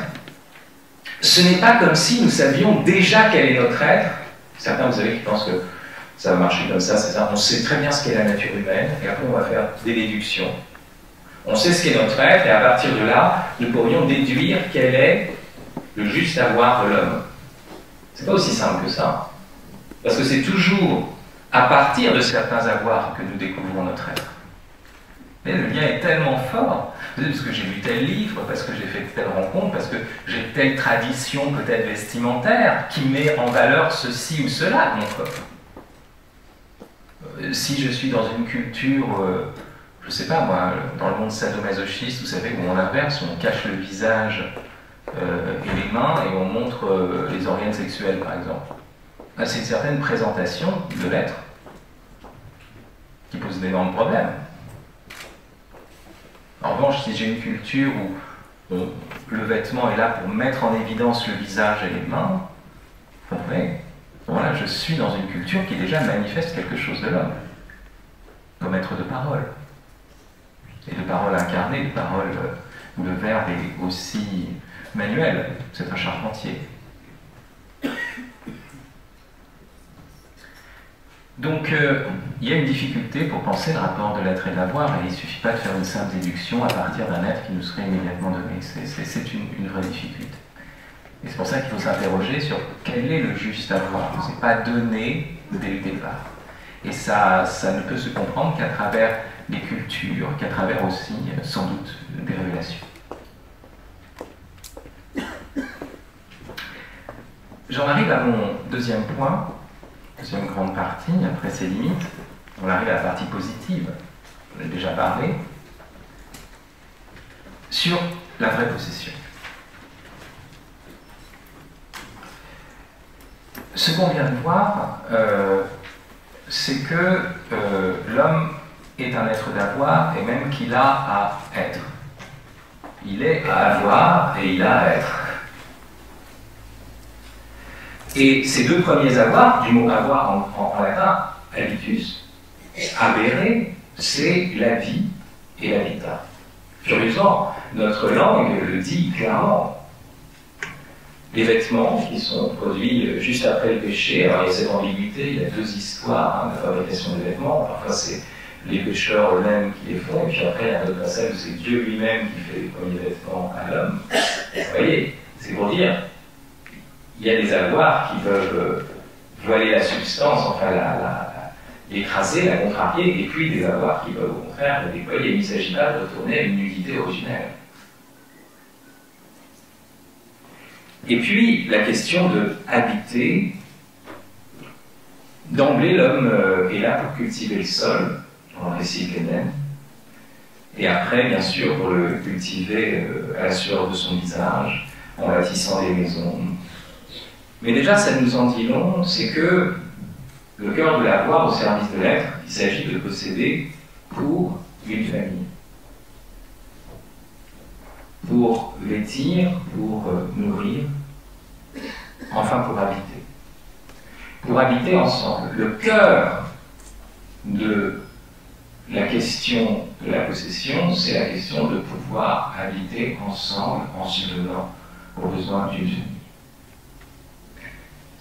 Ce n'est pas comme si nous savions déjà quel est notre être. Certains, vous savez, qui pensent que ça va marcher comme ça, c'est ça. On sait très bien ce qu'est la nature humaine, et après on va faire des déductions. On sait ce qu'est notre être, et à partir de là, nous pourrions déduire quel est le juste avoir de l'homme. C'est pas aussi simple que ça. Parce que c'est toujours à partir de certains avoirs que nous découvrons notre être. Mais le lien est tellement fort, parce que j'ai lu tel livre, parce que j'ai fait telle rencontre, parce que j'ai telle tradition peut-être vestimentaire qui met en valeur ceci ou cela. Donc, si je suis dans une culture, je ne sais pas moi, dans le monde sadomasochiste, vous savez, où on inverse, où on cache le visage et les mains et on montre les organes sexuels, par exemple. C'est une certaine présentation de l'être qui pose d'énormes problèmes. En revanche, si j'ai une culture où le vêtement est là pour mettre en évidence le visage et les mains, vous comprenez? Voilà, je suis dans une culture qui déjà manifeste quelque chose de l'homme, comme être de parole. Et de parole incarnée, de parole où le verbe est aussi manuel, c'est un charpentier. Donc, il y a une difficulté pour penser le rapport de l'être et de l'avoir, et il ne suffit pas de faire une simple déduction à partir d'un être qui nous serait immédiatement donné. C'est une vraie difficulté. Et c'est pour ça qu'il faut s'interroger sur quel est le juste avoir. Ce n'est pas donné dès le départ. Et ça ne peut se comprendre qu'à travers les cultures, qu'à travers aussi, sans doute, des révélations. J'en arrive à mon deuxième point, deuxième grande partie, après ces limites. On arrive à la partie positive, on en a déjà parlé, sur la vraie possession. Ce qu'on vient de voir, c'est que l'homme est un être d'avoir et même qu'il a à être. Il est à avoir et il a à être. Et ces deux premiers avoirs, du mot avoir en latin, habitus, habere, c'est la vie et l'habitat. Curieusement, notre langue le dit clairement. Les vêtements qui sont produits juste après le péché, alors il y a cette ambiguïté, il y a deux histoires de fabrication des vêtements. Parfois c'est les pêcheurs eux-mêmes qui les font, et puis après il y a un autre passage où c'est Dieu lui-même qui fait les premiers vêtements à l'homme. Vous voyez, c'est pour dire, il y a des avoirs qui peuvent voiler la substance, enfin l'écraser, la contrarier, et puis des avoirs qui peuvent au contraire le déployer. Il ne s'agit pas de retourner à une nudité originelle. Et puis, la question de habiter. D'emblée, l'homme est là pour cultiver le sol, dans le récit de l'Éden. Et après, bien sûr, pour le cultiver à la sueur de son visage, en bâtissant des maisons. Mais déjà, ça nous en dit long, c'est que le cœur de l'avoir au service de l'être, il s'agit de posséder pour une famille. Pour vêtir, pour nourrir, enfin pour habiter. Pour habiter ensemble. Le cœur de la question de la possession, c'est la question de pouvoir habiter ensemble en subvenant aux besoins d'une famille.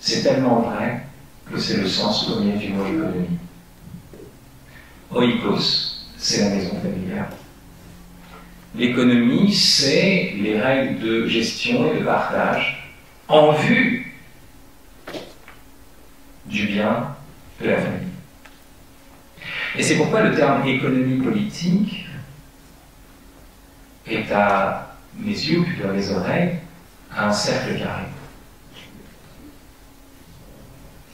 C'est tellement vrai que c'est le sens premier du mot économie. Oikos, c'est la maison familiale. L'économie, c'est les règles de gestion et de partage en vue du bien de la famille. Et c'est pourquoi le terme économie politique est à mes yeux, puis à mes oreilles, un cercle carré.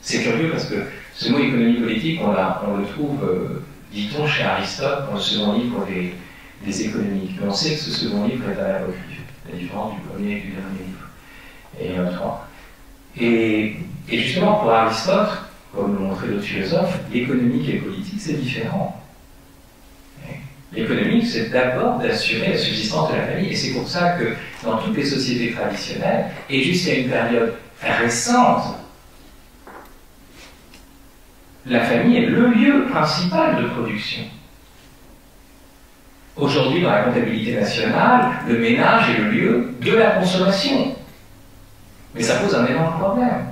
C'est curieux parce que ce mot économie politique, on le trouve, dit-on, chez Aristote, dans le second livre des économiques. Mais on sait que ce second livre est à l'apocryphe, la différence du premier et du dernier livre. Et il y en a trois. Et justement, pour Aristote, comme l'ont montré d'autres philosophes, l'économique et le politique, c'est différent. L'économique, c'est d'abord d'assurer la subsistance de la famille. Et c'est pour ça que dans toutes les sociétés traditionnelles, et jusqu'à une période récente, la famille est le lieu principal de production. Aujourd'hui, dans la comptabilité nationale, le ménage est le lieu de la consommation. Mais ça pose un énorme problème.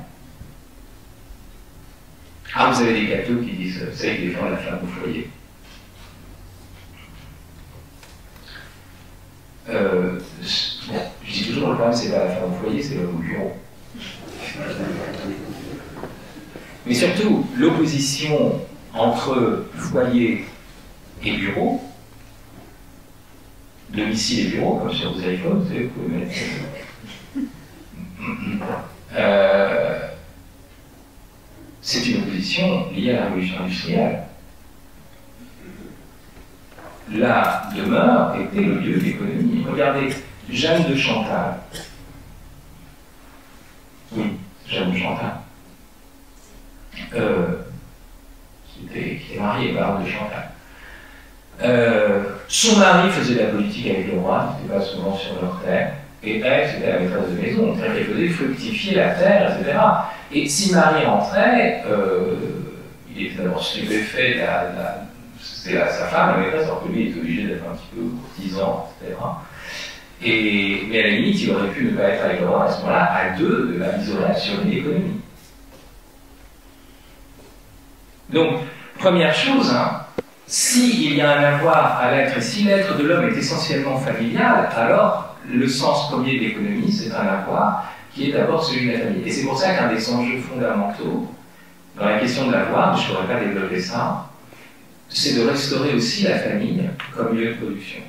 Ah, vous avez des cathos qui disent, vous savez, qui défendent la femme au foyer. Bon, je dis toujours, le problème, c'est pas la femme au foyer, c'est l'homme au bureau. Mais surtout, l'opposition entre foyer et bureau, domicile et bureau, comme sur vos iPhones, vous savez, vous pouvez mettre... c'est une opposition liée à la révolution industrielle. La demeure était le lieu de l'économie. Regardez, Jeanne de Chantal. Oui, Jeanne de Chantal. Qui était mariée, Baronne de Chantal. Son mari faisait de la politique avec le roi, il n'était pas souvent sur leur terre, et elle, c'était la maîtresse de maison, c'est-à-dire qu'elle faisait fructifier la terre, etc. Et si Marie rentrait, il était d'abord stupéfait, c'était sa femme, la maîtresse, alors que lui, il était obligé d'être un petit peu courtisan, etc. Mais à la limite, il aurait pu ne pas être avec le roi, à ce moment-là, à deux, ils auraient assuré l'économie. Donc, première chose, s'il y a un avoir à l'être, et si l'être de l'homme est essentiellement familial, alors le sens premier de l'économie, c'est un avoir qui est d'abord celui de la famille. Et c'est pour ça qu'un des enjeux fondamentaux, dans la question de l'avoir, je ne pourrais pas développer ça, c'est de restaurer aussi la famille comme lieu de production,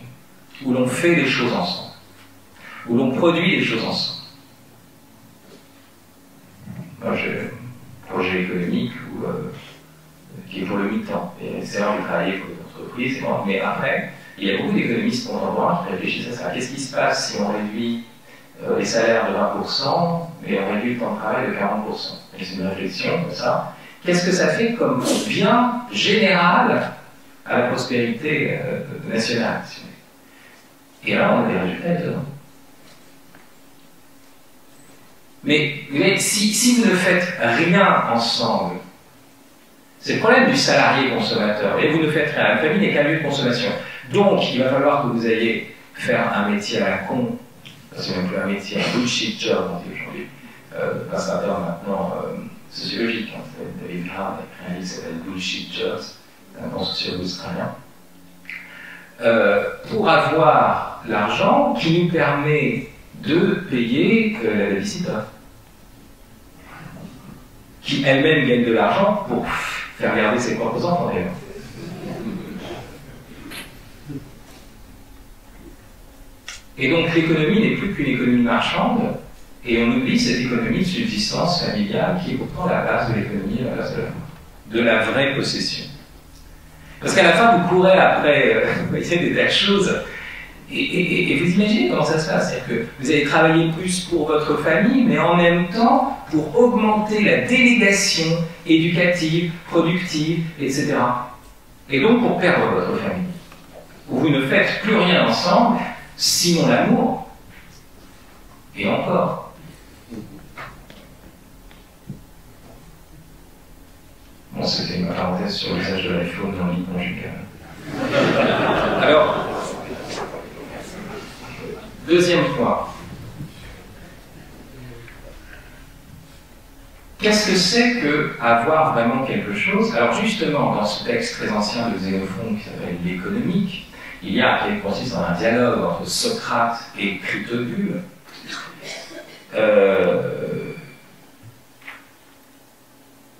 où l'on fait des choses ensemble, où l'on produit des choses ensemble. Moi, j'ai un projet économique qui est pour le mi-temps. Et c'est vrai de travailler pour les entreprises, mais après, il y a beaucoup d'économistes contemporains qui réfléchissent à ça. Qu'est-ce qui se passe si on réduit les salaires de 20%, mais on réduit le temps de travail de 40%? Et c'est une réflexion comme ça qu'est-ce que ça fait comme bien général à la prospérité nationale. Et là, on a des résultats étonnants. Mais si vous ne faites rien ensemble, c'est le problème du salarié consommateur, et vous ne faites rien, la famille n'est qu'un lieu de consommation. Donc, il va falloir que vous ayez faire un métier à la con, c'est même plus un métier, un bullshit job, on dit aujourd'hui, c'est un terme maintenant sociologique. Hein. David Graham a écrit un livre qui s'appelle Bullshit Jobs, un grand sociologue australien, pour avoir l'argent qui nous permet de payer la babysitter, qui elle-même gagne de l'argent pour faire garder ses propres enfants d'ailleurs. Et donc l'économie n'est plus qu'une économie marchande, et on oublie cette économie de subsistance familiale qui est pourtant la base de l'économie, la base de la vraie possession. Parce qu'à la fin, vous courez après vous voyez, des tas de choses, et vous imaginez comment ça se passe. C'est-à-dire que vous allez travailler plus pour votre famille, mais en même temps pour augmenter la délégation éducative, productive, etc. Et donc pour perdre votre famille. Vous ne faites plus rien ensemble, sinon l'amour. Et encore. Bon, c'était une parenthèse sur l'usage de l'iPhone dans le lit conjugal. Alors, deuxième point. Qu'est-ce que c'est que avoir vraiment quelque chose? Alors justement, dans ce texte très ancien de Xénophon qui s'appelle l'Économique, il y a, qui consiste en un dialogue entre Socrate et Critobule.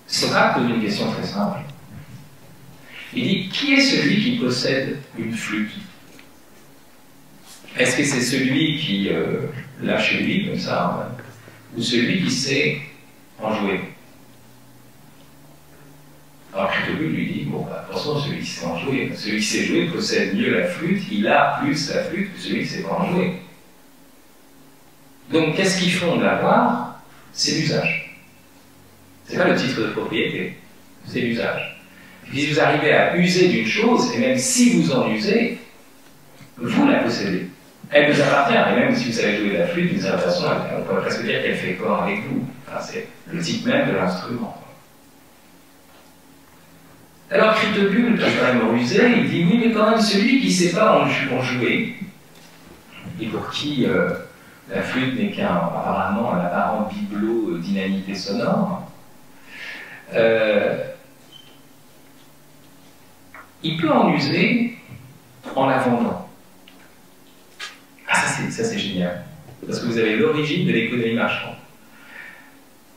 Socrate pose une question très simple. Il dit, qui est celui qui possède une flûte? Est-ce que c'est celui qui l'a chez lui, comme ça, ou celui qui sait en jouer? Alors Critobule lui dit, bon, bah, de toute façon, celui qui sait en jouer, celui qui sait jouer possède mieux la flûte, il a plus la flûte que celui qui sait pas en jouer. Donc, qu'est-ce qui fonde l'avoir? C'est l'usage. C'est pas le titre de propriété, c'est l'usage. Si vous arrivez à user d'une chose, et même si vous en usez, vous la possédez. Elle vous appartient, et même si vous savez jouer de la flûte, d'une certaine façon, on pourrait presque dire qu'elle fait corps avec vous. Enfin, c'est le type même de l'instrument. Alors Critobule, qui est quand même rusé, il dit oui, mais quand même celui qui ne sait pas en jouer, et pour qui la flûte n'est apparemment un apparent bibelot d'inanité sonore, il peut en user en la vendant. Ah, ça c'est génial, parce que vous avez l'origine de l'économie marchande.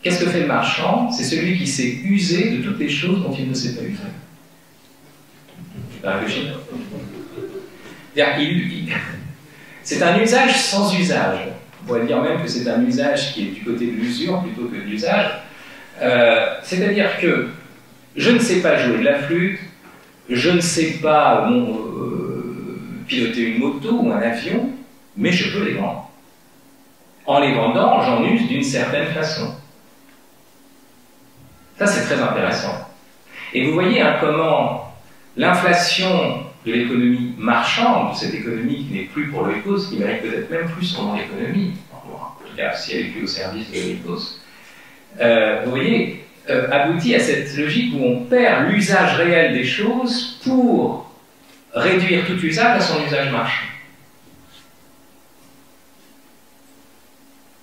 Qu'est-ce que fait le marchand? C'est celui qui sait user de toutes les choses dont il ne sait pas user. Réfléchis. C'est un usage sans usage. On pourrait dire même que c'est un usage qui est du côté de l'usure plutôt que de l'usage. C'est-à-dire que je ne sais pas jouer de la flûte, je ne sais pas piloter une moto ou un avion, mais je peux les vendre. En les vendant, j'en use d'une certaine façon. Ça, c'est très intéressant. Et vous voyez comment l'inflation de l'économie marchande, de cette économie qui n'est plus pour l'oikos, qui mérite peut-être même plus son nom d'économie, en tout cas si elle est plus au service de l'oikos, vous voyez, aboutit à cette logique où on perd l'usage réel des choses pour réduire tout usage à son usage marchand.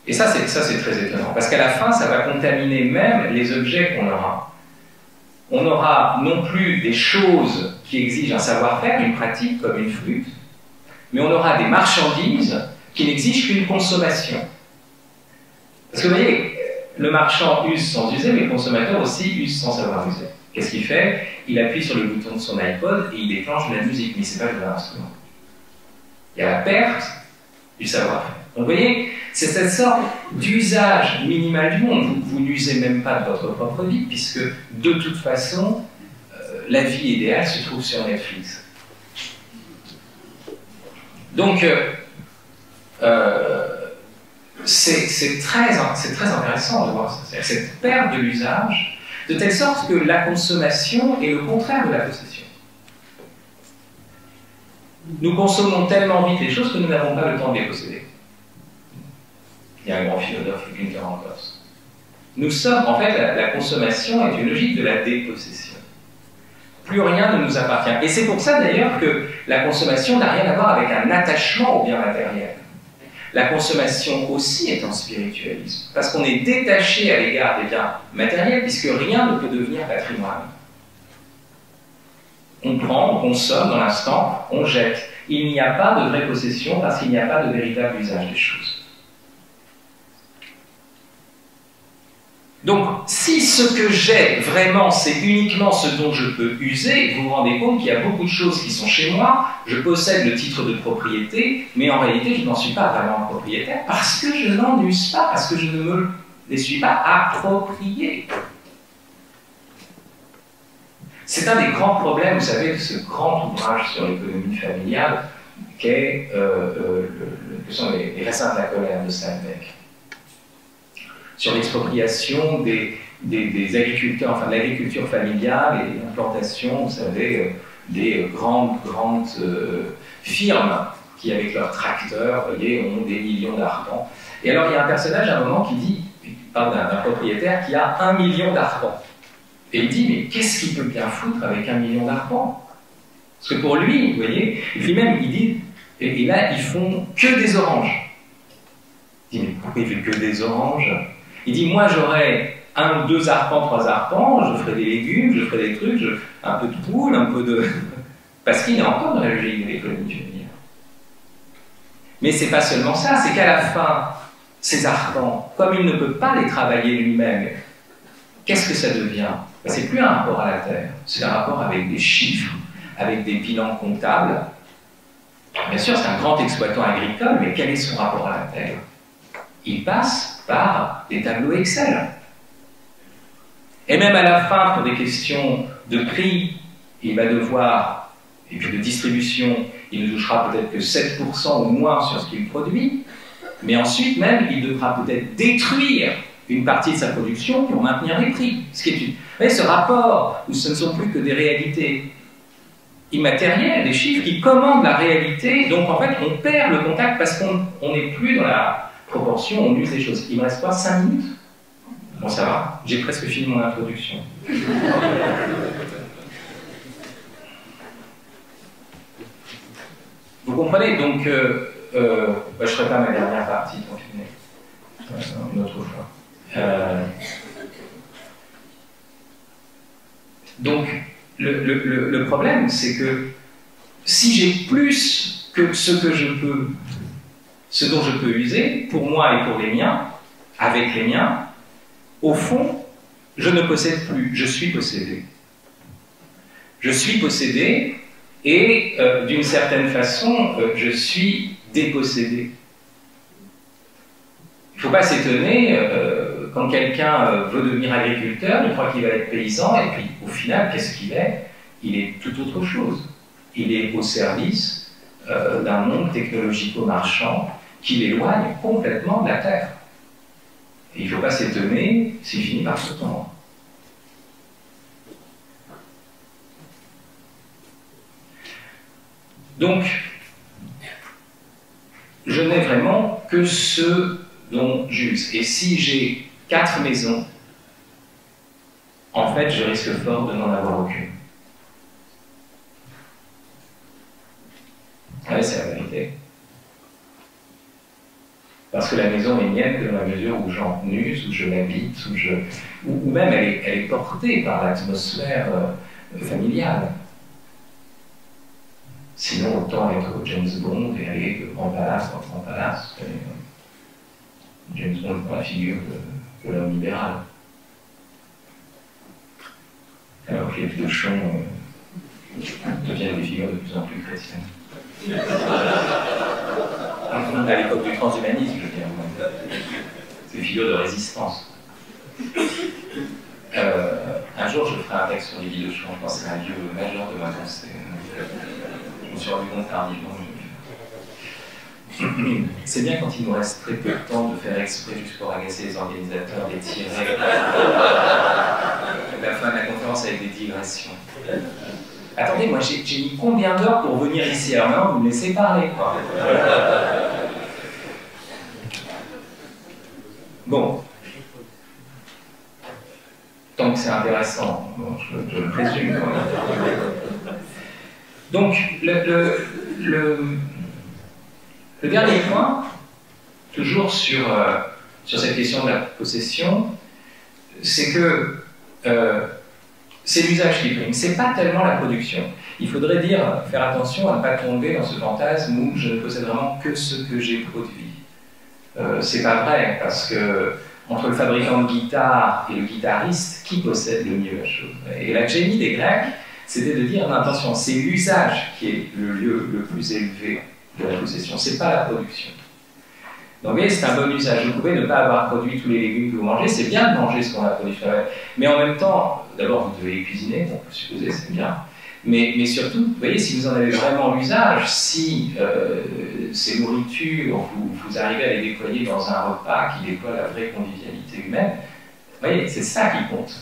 Et ça, c'est très étonnant, parce qu'à la fin, ça va contaminer même les objets qu'on aura. On aura non plus des choses qui exigent un savoir-faire, une pratique, comme une flûte, mais on aura des marchandises qui n'exigent qu'une consommation. Parce que vous voyez, le marchand use sans user, mais le consommateur aussi use sans savoir user. Qu'est-ce qu'il fait? Il appuie sur le bouton de son iPod et il déclenche de la musique, mais il ne sait pas jouer un instrument. Il y a la perte du savoir-faire. Donc vous voyez, c'est cette sorte d'usage minimal du monde. Vous n'usez même pas de votre propre vie, puisque de toute façon, la vie idéale se trouve sur Netflix. Donc, c'est très intéressant de voir ça. Cette perte de l'usage De telle sorte que la consommation est le contraire de la possession. Nous consommons tellement vite les choses que nous n'avons pas le temps de les posséder. Il y a un grand philosophe, Günther Anders. Nous sommes, en fait, la consommation est une logique de la dépossession. Plus rien ne nous appartient. Et c'est pour ça d'ailleurs que la consommation n'a rien à voir avec un attachement au bien matériel. La consommation aussi est un spiritualisme, parce qu'on est détaché à l'égard des biens matériels, puisque rien ne peut devenir patrimoine. On prend, on consomme dans l'instant, on jette. Il n'y a pas de vraie possession parce qu'il n'y a pas de véritable usage des choses. Donc, si ce que j'ai vraiment, c'est uniquement ce dont je peux user, vous vous rendez compte qu'il y a beaucoup de choses qui sont chez moi, je possède le titre de propriété, mais en réalité, je n'en suis pas vraiment propriétaire parce que je n'en use pas, parce que je ne me les suis pas appropriés. C'est un des grands problèmes, vous savez, de ce grand ouvrage sur l'économie familiale, que sont les raisins de la colère de Steinbeck. Sur l'expropriation des agriculteurs, enfin de l'agriculture familiale et l'implantation, vous savez, des grandes firmes qui, avec leurs tracteurs, vous voyez, ont des millions d'arpents. Et alors, il y a un personnage à un moment qui dit, il parle d'un propriétaire qui a 1 million d'arpents. Et il dit, mais qu'est-ce qu'il peut bien foutre avec 1 million d'arpents? Parce que pour lui, vous voyez, et puis même, il dit, et là, ils font que des oranges. Il dit, mais pourquoi il fait que des oranges? Il dit, moi j'aurais 1, 2 arpents, 3 arpents, je ferai des légumes, je ferai des trucs, un peu de poule, un peu de... Parce qu'il est encore dans la logique de l'économie familiale. Mais c'est pas seulement ça, c'est qu'à la fin, ces arpents, comme il ne peut pas les travailler lui-même, qu'est-ce que ça devient? C'est plus un rapport à la terre, c'est un rapport avec des chiffres, avec des bilans comptables. Bien sûr, c'est un grand exploitant agricole, mais quel est son rapport à la terre? Il passe par des tableaux Excel. Et même à la fin, pour des questions de prix, il va devoir, et puis de distribution, il ne touchera peut-être que 7% ou moins sur ce qu'il produit, mais ensuite même, il devra peut-être détruire une partie de sa production pour maintenir les prix. Ce qui est une... Vous voyez, ce rapport où ce ne sont plus que des réalités immatérielles, des chiffres qui commandent la réalité, donc en fait, on perd le contact parce qu'on n'est plus dans la proportion, on use les choses. Il me reste quoi, 5 minutes? Bon, ça va, j'ai presque fini mon introduction. Vous comprenez? Donc, je ne ferai pas ma dernière partie pour finir. Une autre fois. Donc, le problème, c'est que si j'ai plus que ce que je peux, ce dont je peux user, pour moi et pour les miens, avec les miens, au fond, je ne possède plus, je suis possédé. Je suis possédé et, d'une certaine façon, je suis dépossédé. Il ne faut pas s'étonner, quand quelqu'un veut devenir agriculteur, il croit qu'il va être paysan, et puis au final, qu'est-ce qu'il est? Il est tout autre chose. Il est au service d'un monde technologico-marchand qui l'éloigne complètement de la terre. Et il ne faut pas s'étonner s'il finit par se tendre. Donc, je n'ai vraiment que ce dont j'use. Et si j'ai 4 maisons, en fait, je risque fort de n'en avoir aucune. Oui, c'est la vérité. Parce que la maison est mienne que dans la mesure où j'en use, où je l'habite, ou même elle est portée par l'atmosphère familiale. Sinon, autant être James Bond et aller de grand palace en grand palace. James Bond dans la figure de l'homme libéral. Alors que les Piochons deviennent des figures de plus en plus chrétiennes. À l'époque du transhumanisme, je veux dire. C'est des figures de résistance. Un jour, je ferai un texte sur les Piochons. Je pense que c'est un lieu majeur de ma pensée. Je me suis rendu compte tardivement. C'est bien quand il nous reste très peu de temps de faire exprès juste pour agacer les organisateurs, d'étirer fin de la conférence avec des digressions. Attendez, moi j'ai mis combien d'heures pour venir ici? Alors maintenant, vous me laissez parler, quoi. Bon. Tant que c'est intéressant, bon, je le présume quand même. Donc, le dernier point, toujours sur cette question de la possession, c'est que c'est l'usage qui prime. C'est pas tellement la production. Il faudrait faire attention à ne pas tomber dans ce fantasme où je ne possède vraiment que ce que j'ai produit. C'est pas vrai, parce que entre le fabricant de guitare et le guitariste, qui possède le mieux la chose? Et la génie des Grecs, c'était de dire, non, attention, c'est l'usage qui est le lieu le plus élevé de la possession, c'est pas la production. Donc vous voyez, c'est un bon usage. Vous pouvez ne pas avoir produit tous les légumes que vous mangez, c'est bien de manger ce qu'on a produit, mais en même temps, d'abord vous devez les cuisiner, on peut supposer c'est bien, mais surtout, vous voyez, si vous en avez vraiment l'usage, si ces nourritures, vous arrivez à les déployer dans un repas qui déploie la vraie convivialité humaine, vous voyez, c'est ça qui compte.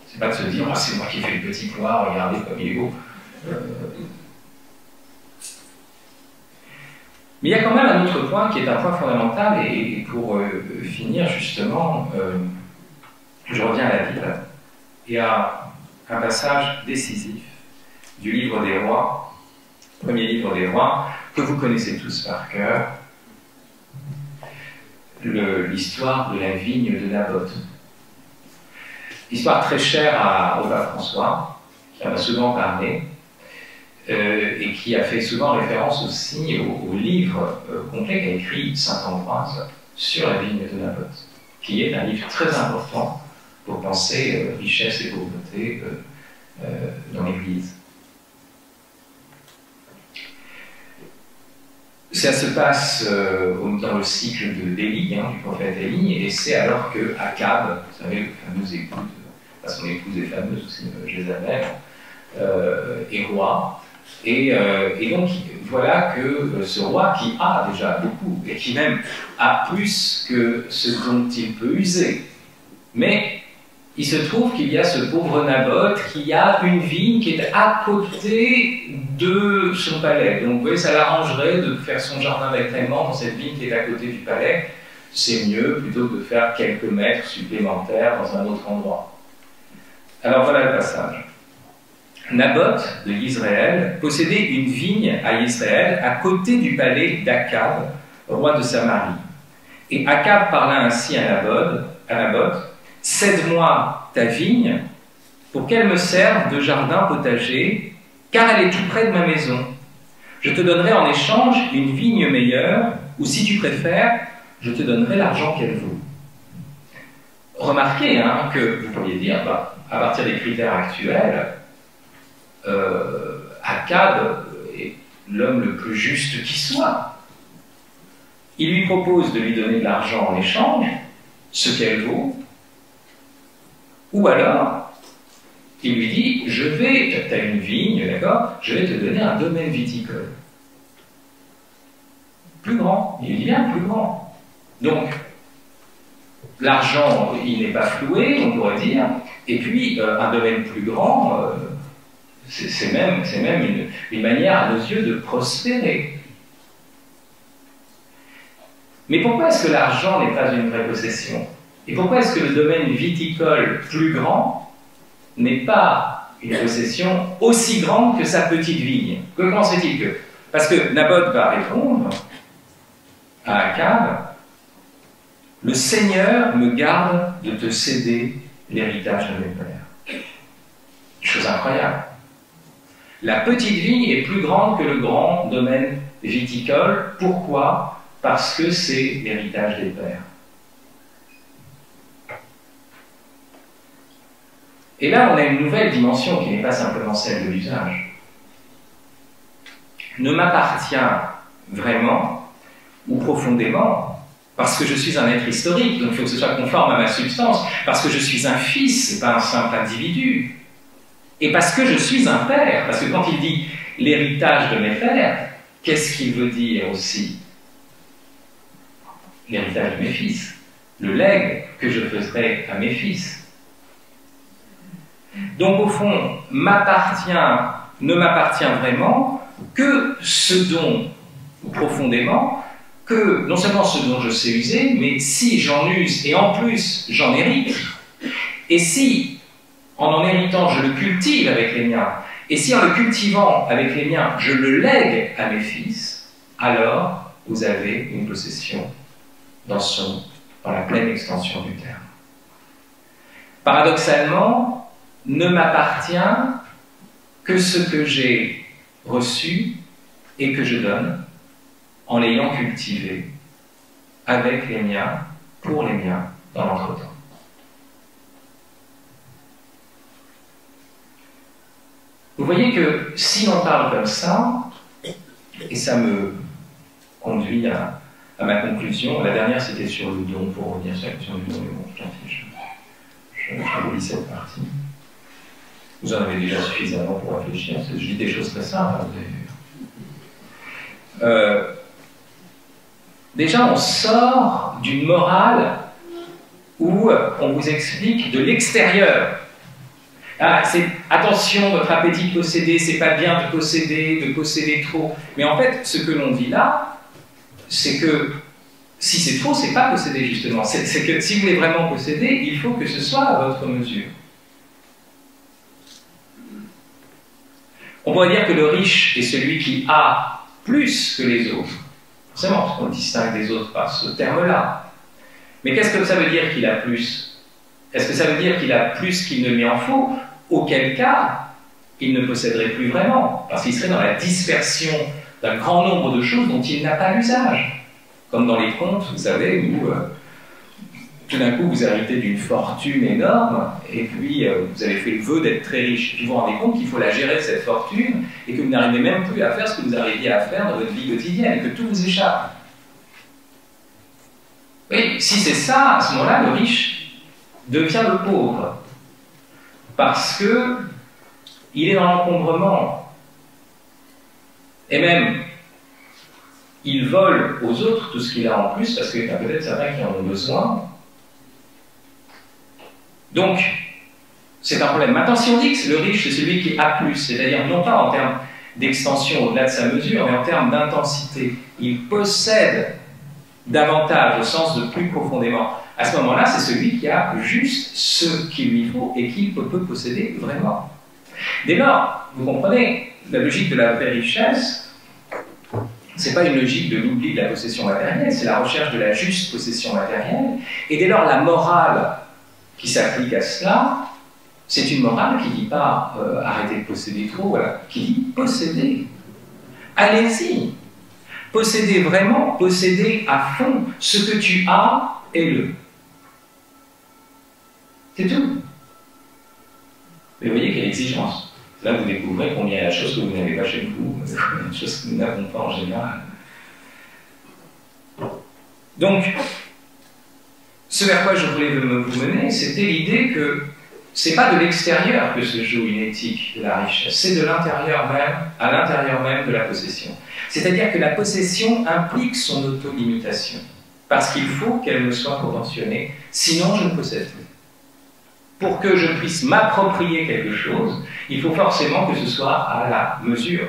C'est pas de se dire, oh, c'est moi qui fais le petit pois, regardez comme il est beau. Mais il y a quand même un autre point qui est un point fondamental, et pour finir justement, je reviens à la Bible, et à un passage décisif du livre des rois, premier livre des rois, que vous connaissez tous par cœur, l'histoire de la vigne de Naboth. Histoire très chère au pape François, qui en a souvent parlé, et qui a fait souvent référence aussi au livre complet qu'a écrit saint Ambroise sur la vigne de Naboth, qui est un livre très important pour penser richesse et pauvreté dans l'Église. Ça se passe dans le cycle d'Élie, du prophète Élie, et c'est alors que Akab, vous savez, le fameux époux, son épouse est fameuse aussi, Jézabel, est roi. Et donc, voilà que ce roi qui a déjà beaucoup, et qui même a plus que ce dont il peut user, mais il se trouve qu'il y a ce pauvre Naboth qui a une vigne qui est à côté de son palais. Donc, vous voyez, ça l'arrangerait de faire son jardin d'agrément dans cette vigne qui est à côté du palais. C'est mieux plutôt que de faire quelques mètres supplémentaires dans un autre endroit. Alors, voilà le passage. Naboth de Yisraël possédait une vigne à Israël à côté du palais d'Akab, roi de Samarie. Et Akab parla ainsi à Naboth, « Cède-moi ta vigne pour qu'elle me serve de jardin potager, car elle est tout près de ma maison. Je te donnerai en échange une vigne meilleure, ou si tu préfères, je te donnerai l'argent qu'elle vaut. » Remarquez que vous pourriez dire, à partir des critères actuels, Akab est l'homme le plus juste qui soit. Il lui propose de lui donner de l'argent en échange, ce qu'elle vaut, ou alors il lui dit, tu as une vigne, d'accord, je vais te donner un domaine viticole. Plus grand, il lui dit bien plus grand. Donc, l'argent, il n'est pas floué, on pourrait dire, et puis un domaine plus grand, c'est même une manière à nos yeux de prospérer. Mais pourquoi est-ce que l'argent n'est pas une vraie possession? Et pourquoi est-ce que le domaine viticole plus grand n'est pas une possession aussi grande que sa petite vigne? Comment se fait-il que? Parce que Naboth va répondre à Akab, « Le Seigneur me garde de te céder l'héritage de mes pères. » Chose incroyable. La petite vigne est plus grande que le grand domaine viticole. Pourquoi? Parce que c'est l'héritage des pères. Et là, on a une nouvelle dimension qui n'est pas simplement celle de l'usage. Ne m'appartient vraiment ou profondément parce que je suis un être historique, donc il faut que ce soit conforme à ma substance, parce que je suis un fils et pas un simple individu. Et parce que je suis un père, parce que quand il dit l'héritage de mes pères, qu'est-ce qu'il veut dire aussi? L'héritage de mes fils, le legs que je ferai à mes fils. Donc au fond, ne m'appartient vraiment que ce dont, profondément, que non seulement ce dont je sais user, mais si j'en use et en plus j'en hérite, et si en héritant je le cultive avec les miens, et si en le cultivant avec les miens je le lègue à mes fils, alors vous avez une possession dans la pleine extension du terme. Paradoxalement, ne m'appartient que ce que j'ai reçu et que je donne en l'ayant cultivé avec les miens, pour les miens, dans l'entretemps. Vous voyez que si l'on parle comme ça, et ça me conduit à ma conclusion, la dernière c'était sur le don, pour revenir sur la question du don, mais bon, j'en fiche. Je lis cette partie. Vous en avez déjà suffisamment pour réfléchir, parce que je dis des choses très simples. Déjà, on sort d'une morale où on vous explique de l'extérieur. Ah, attention, votre appétit de posséder, c'est pas bien de posséder trop. Mais en fait, ce que l'on dit là, c'est que si c'est trop, c'est pas posséder justement. C'est que si vous voulez vraiment posséder, il faut que ce soit à votre mesure. On pourrait dire que le riche est celui qui a plus que les autres. Forcément, parce qu'on le distingue des autres par ce terme-là. Mais qu'est-ce que ça veut dire qu'il a plus? Est-ce que ça veut dire qu'il a plus qu'il ne lui en faut? Auquel cas, il ne posséderait plus vraiment, parce qu'il serait dans la dispersion d'un grand nombre de choses dont il n'a pas l'usage. Comme dans les contes, vous savez, où tout d'un coup vous héritez d'une fortune énorme, et puis vous avez fait le vœu d'être très riche. Puis vous vous rendez compte qu'il faut la gérer, cette fortune, et que vous n'arrivez même plus à faire ce que vous arriviez à faire dans votre vie quotidienne, et que tout vous échappe. Oui, si c'est ça, à ce moment-là, le riche devient le pauvre. Parce que il est dans l'encombrement. Et même, il vole aux autres tout ce qu'il a en plus, parce qu'il y a peut-être certains qui en ont besoin. Donc, c'est un problème. Maintenant, si on dit que le riche, c'est celui qui a plus, c'est-à-dire non pas en termes d'extension au-delà de sa mesure, mais en termes d'intensité, il possède davantage, au sens de plus profondément. À ce moment-là, c'est celui qui a juste ce qu'il lui faut et qu'il peut posséder vraiment. Dès lors, vous comprenez, la logique de la vraie richesse, c'est pas une logique de l'oubli de la possession matérielle, c'est la recherche de la juste possession matérielle. Et dès lors, la morale qui s'applique à cela, c'est une morale qui ne dit pas arrêtez de posséder trop, voilà, qui dit posséder. Allez-y. Posséder vraiment, posséder à fond. Ce que tu as, est-le. C'est tout. Mais vous voyez quelle exigence. Là, vous découvrez combien il y a de choses que vous n'avez pas chez vous, des choses que nous n'avons pas en général. Donc, ce vers quoi je voulais vous mener, c'était l'idée que c'est pas de l'extérieur que se joue une éthique de la richesse, c'est de l'intérieur même, à l'intérieur même de la possession. C'est-à-dire que la possession implique son auto-limitation, parce qu'il faut qu'elle me soit proportionnée, sinon je ne possède plus. Pour que je puisse m'approprier quelque chose, il faut forcément que ce soit à la mesure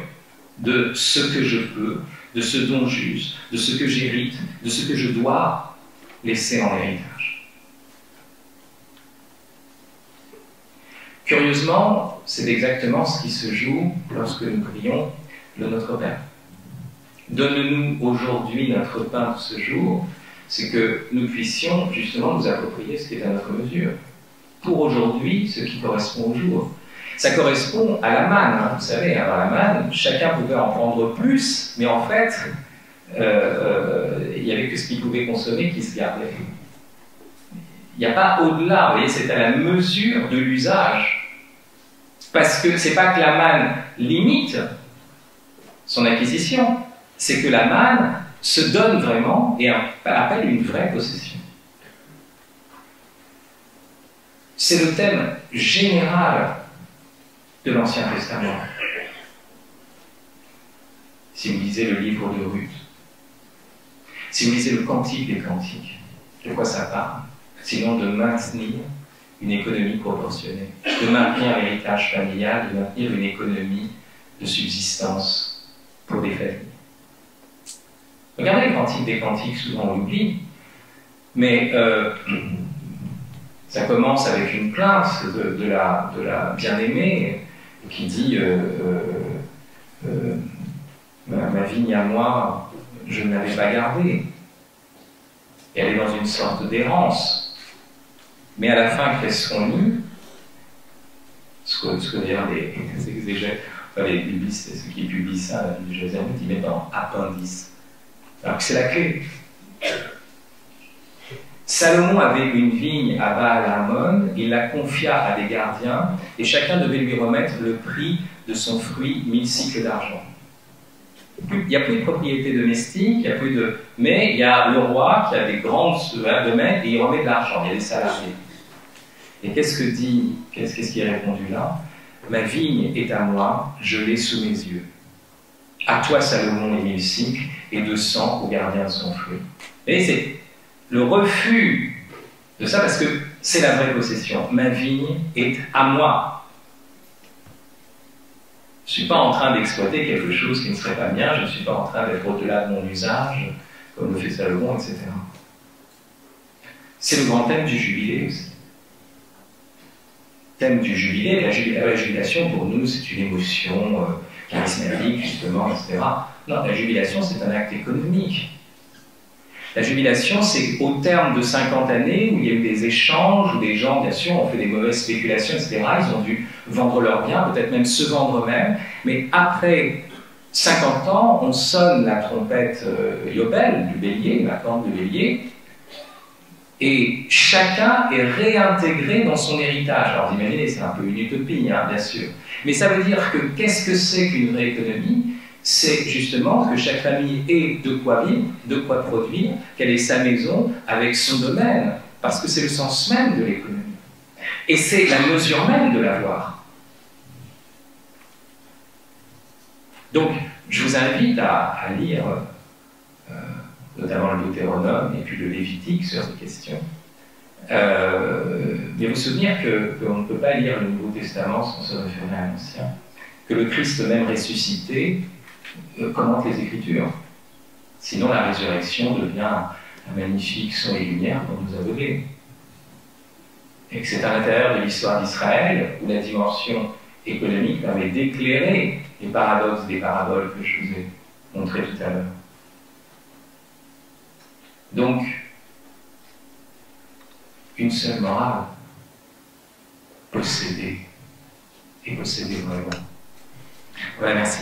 de ce que je peux, de ce dont j'use, de ce que j'hérite, de ce que je dois laisser en héritage. Curieusement, c'est exactement ce qui se joue lorsque nous prions le Notre Père. Donne-nous aujourd'hui notre pain de ce jour, c'est que nous puissions justement nous approprier ce qui est à notre mesure. Pour aujourd'hui, ce qui correspond au jour. Ça correspond à la manne, hein. Vous savez, avant la manne, chacun pouvait en prendre plus, mais en fait, il n'y avait que ce qu'il pouvait consommer qui se gardait. Il n'y a pas au-delà, vous voyez, c'est à la mesure de l'usage. Parce que c'est pas que la manne limite son acquisition, c'est que la manne se donne vraiment et appelle une vraie possession. C'est le thème général de l'Ancien Testament. Si vous lisez le livre de Ruth, si vous lisez le Cantique des Cantiques, de quoi ça parle? Sinon de maintenir une économie proportionnée, de maintenir l'héritage familial, de maintenir une économie de subsistance pour des familles. Regardez le Cantique des Cantiques, souvent on l'oublie, mais ça commence avec une plainte de la bien-aimée qui dit ma vigne à moi, je ne l'avais pas gardée. Et elle est dans une sorte d'errance. Mais à la fin, qu'est-ce qu'on lit? Ce que diront les exégètes, enfin les biblistes, ceux qui publient ça, la Bible de Josiane, ils mettent dans appendice. Alors que c'est la clé. Salomon avait une vigne à Baal-Hamon, il la confia à des gardiens, et chacun devait lui remettre le prix de son fruit, 1000 cycles d'argent. Il n'y a plus de propriété domestique, mais il y a le roi qui a des grands domaines et il remet de l'argent, il y a des salariés. Et qu'est-ce qui est répondu là? Ma vigne est à moi, je l'ai sous mes yeux. À toi, Salomon, les 1000 cycles, et 200 aux gardiens de son fruit. Et c'est le refus de ça, parce que c'est la vraie possession. Ma vigne est à moi. Je ne suis pas en train d'exploiter quelque chose qui ne serait pas mien, je ne suis pas en train d'être au-delà de mon usage, comme le fait Salomon, etc. C'est le grand thème du jubilé aussi. Thème du jubilé, la jubilation pour nous c'est une émotion charismatique justement, etc. Non, la jubilation c'est un acte économique. La jubilation c'est au terme de 50 années où il y a eu des échanges, où des gens bien sûr ont fait des mauvaises spéculations, etc. Ils ont dû vendre leurs biens, peut-être même se vendre eux-mêmes, mais après 50 ans, on sonne la trompette Yobel, du bélier, la corne de bélier, et chacun est réintégré dans son héritage. Alors vous imaginez, c'est un peu une utopie, hein, bien sûr. Mais ça veut dire que qu'est-ce que c'est qu'une vraie économie? C'est justement que chaque famille ait de quoi vivre, de quoi produire, qu'elle ait sa maison avec son domaine, parce que c'est le sens même de l'économie. Et c'est la mesure même de l'avoir. Donc, je vous invite à lire notamment le Deutéronome et puis le Lévitique sur ces questions. Mais vous souvenir qu'on ne peut pas lire le Nouveau Testament sans se référer à l'Ancien, que le Christ même ressuscité commente les Écritures. Sinon la résurrection devient un magnifique son et lumière pour nous aveugler. Et que c'est à l'intérieur de l'histoire d'Israël où la dimension économique permet d'éclairer les paradoxes des paraboles que je vous ai montrées tout à l'heure. Donc, une seule morale, posséder, et posséder vraiment. Voilà, merci.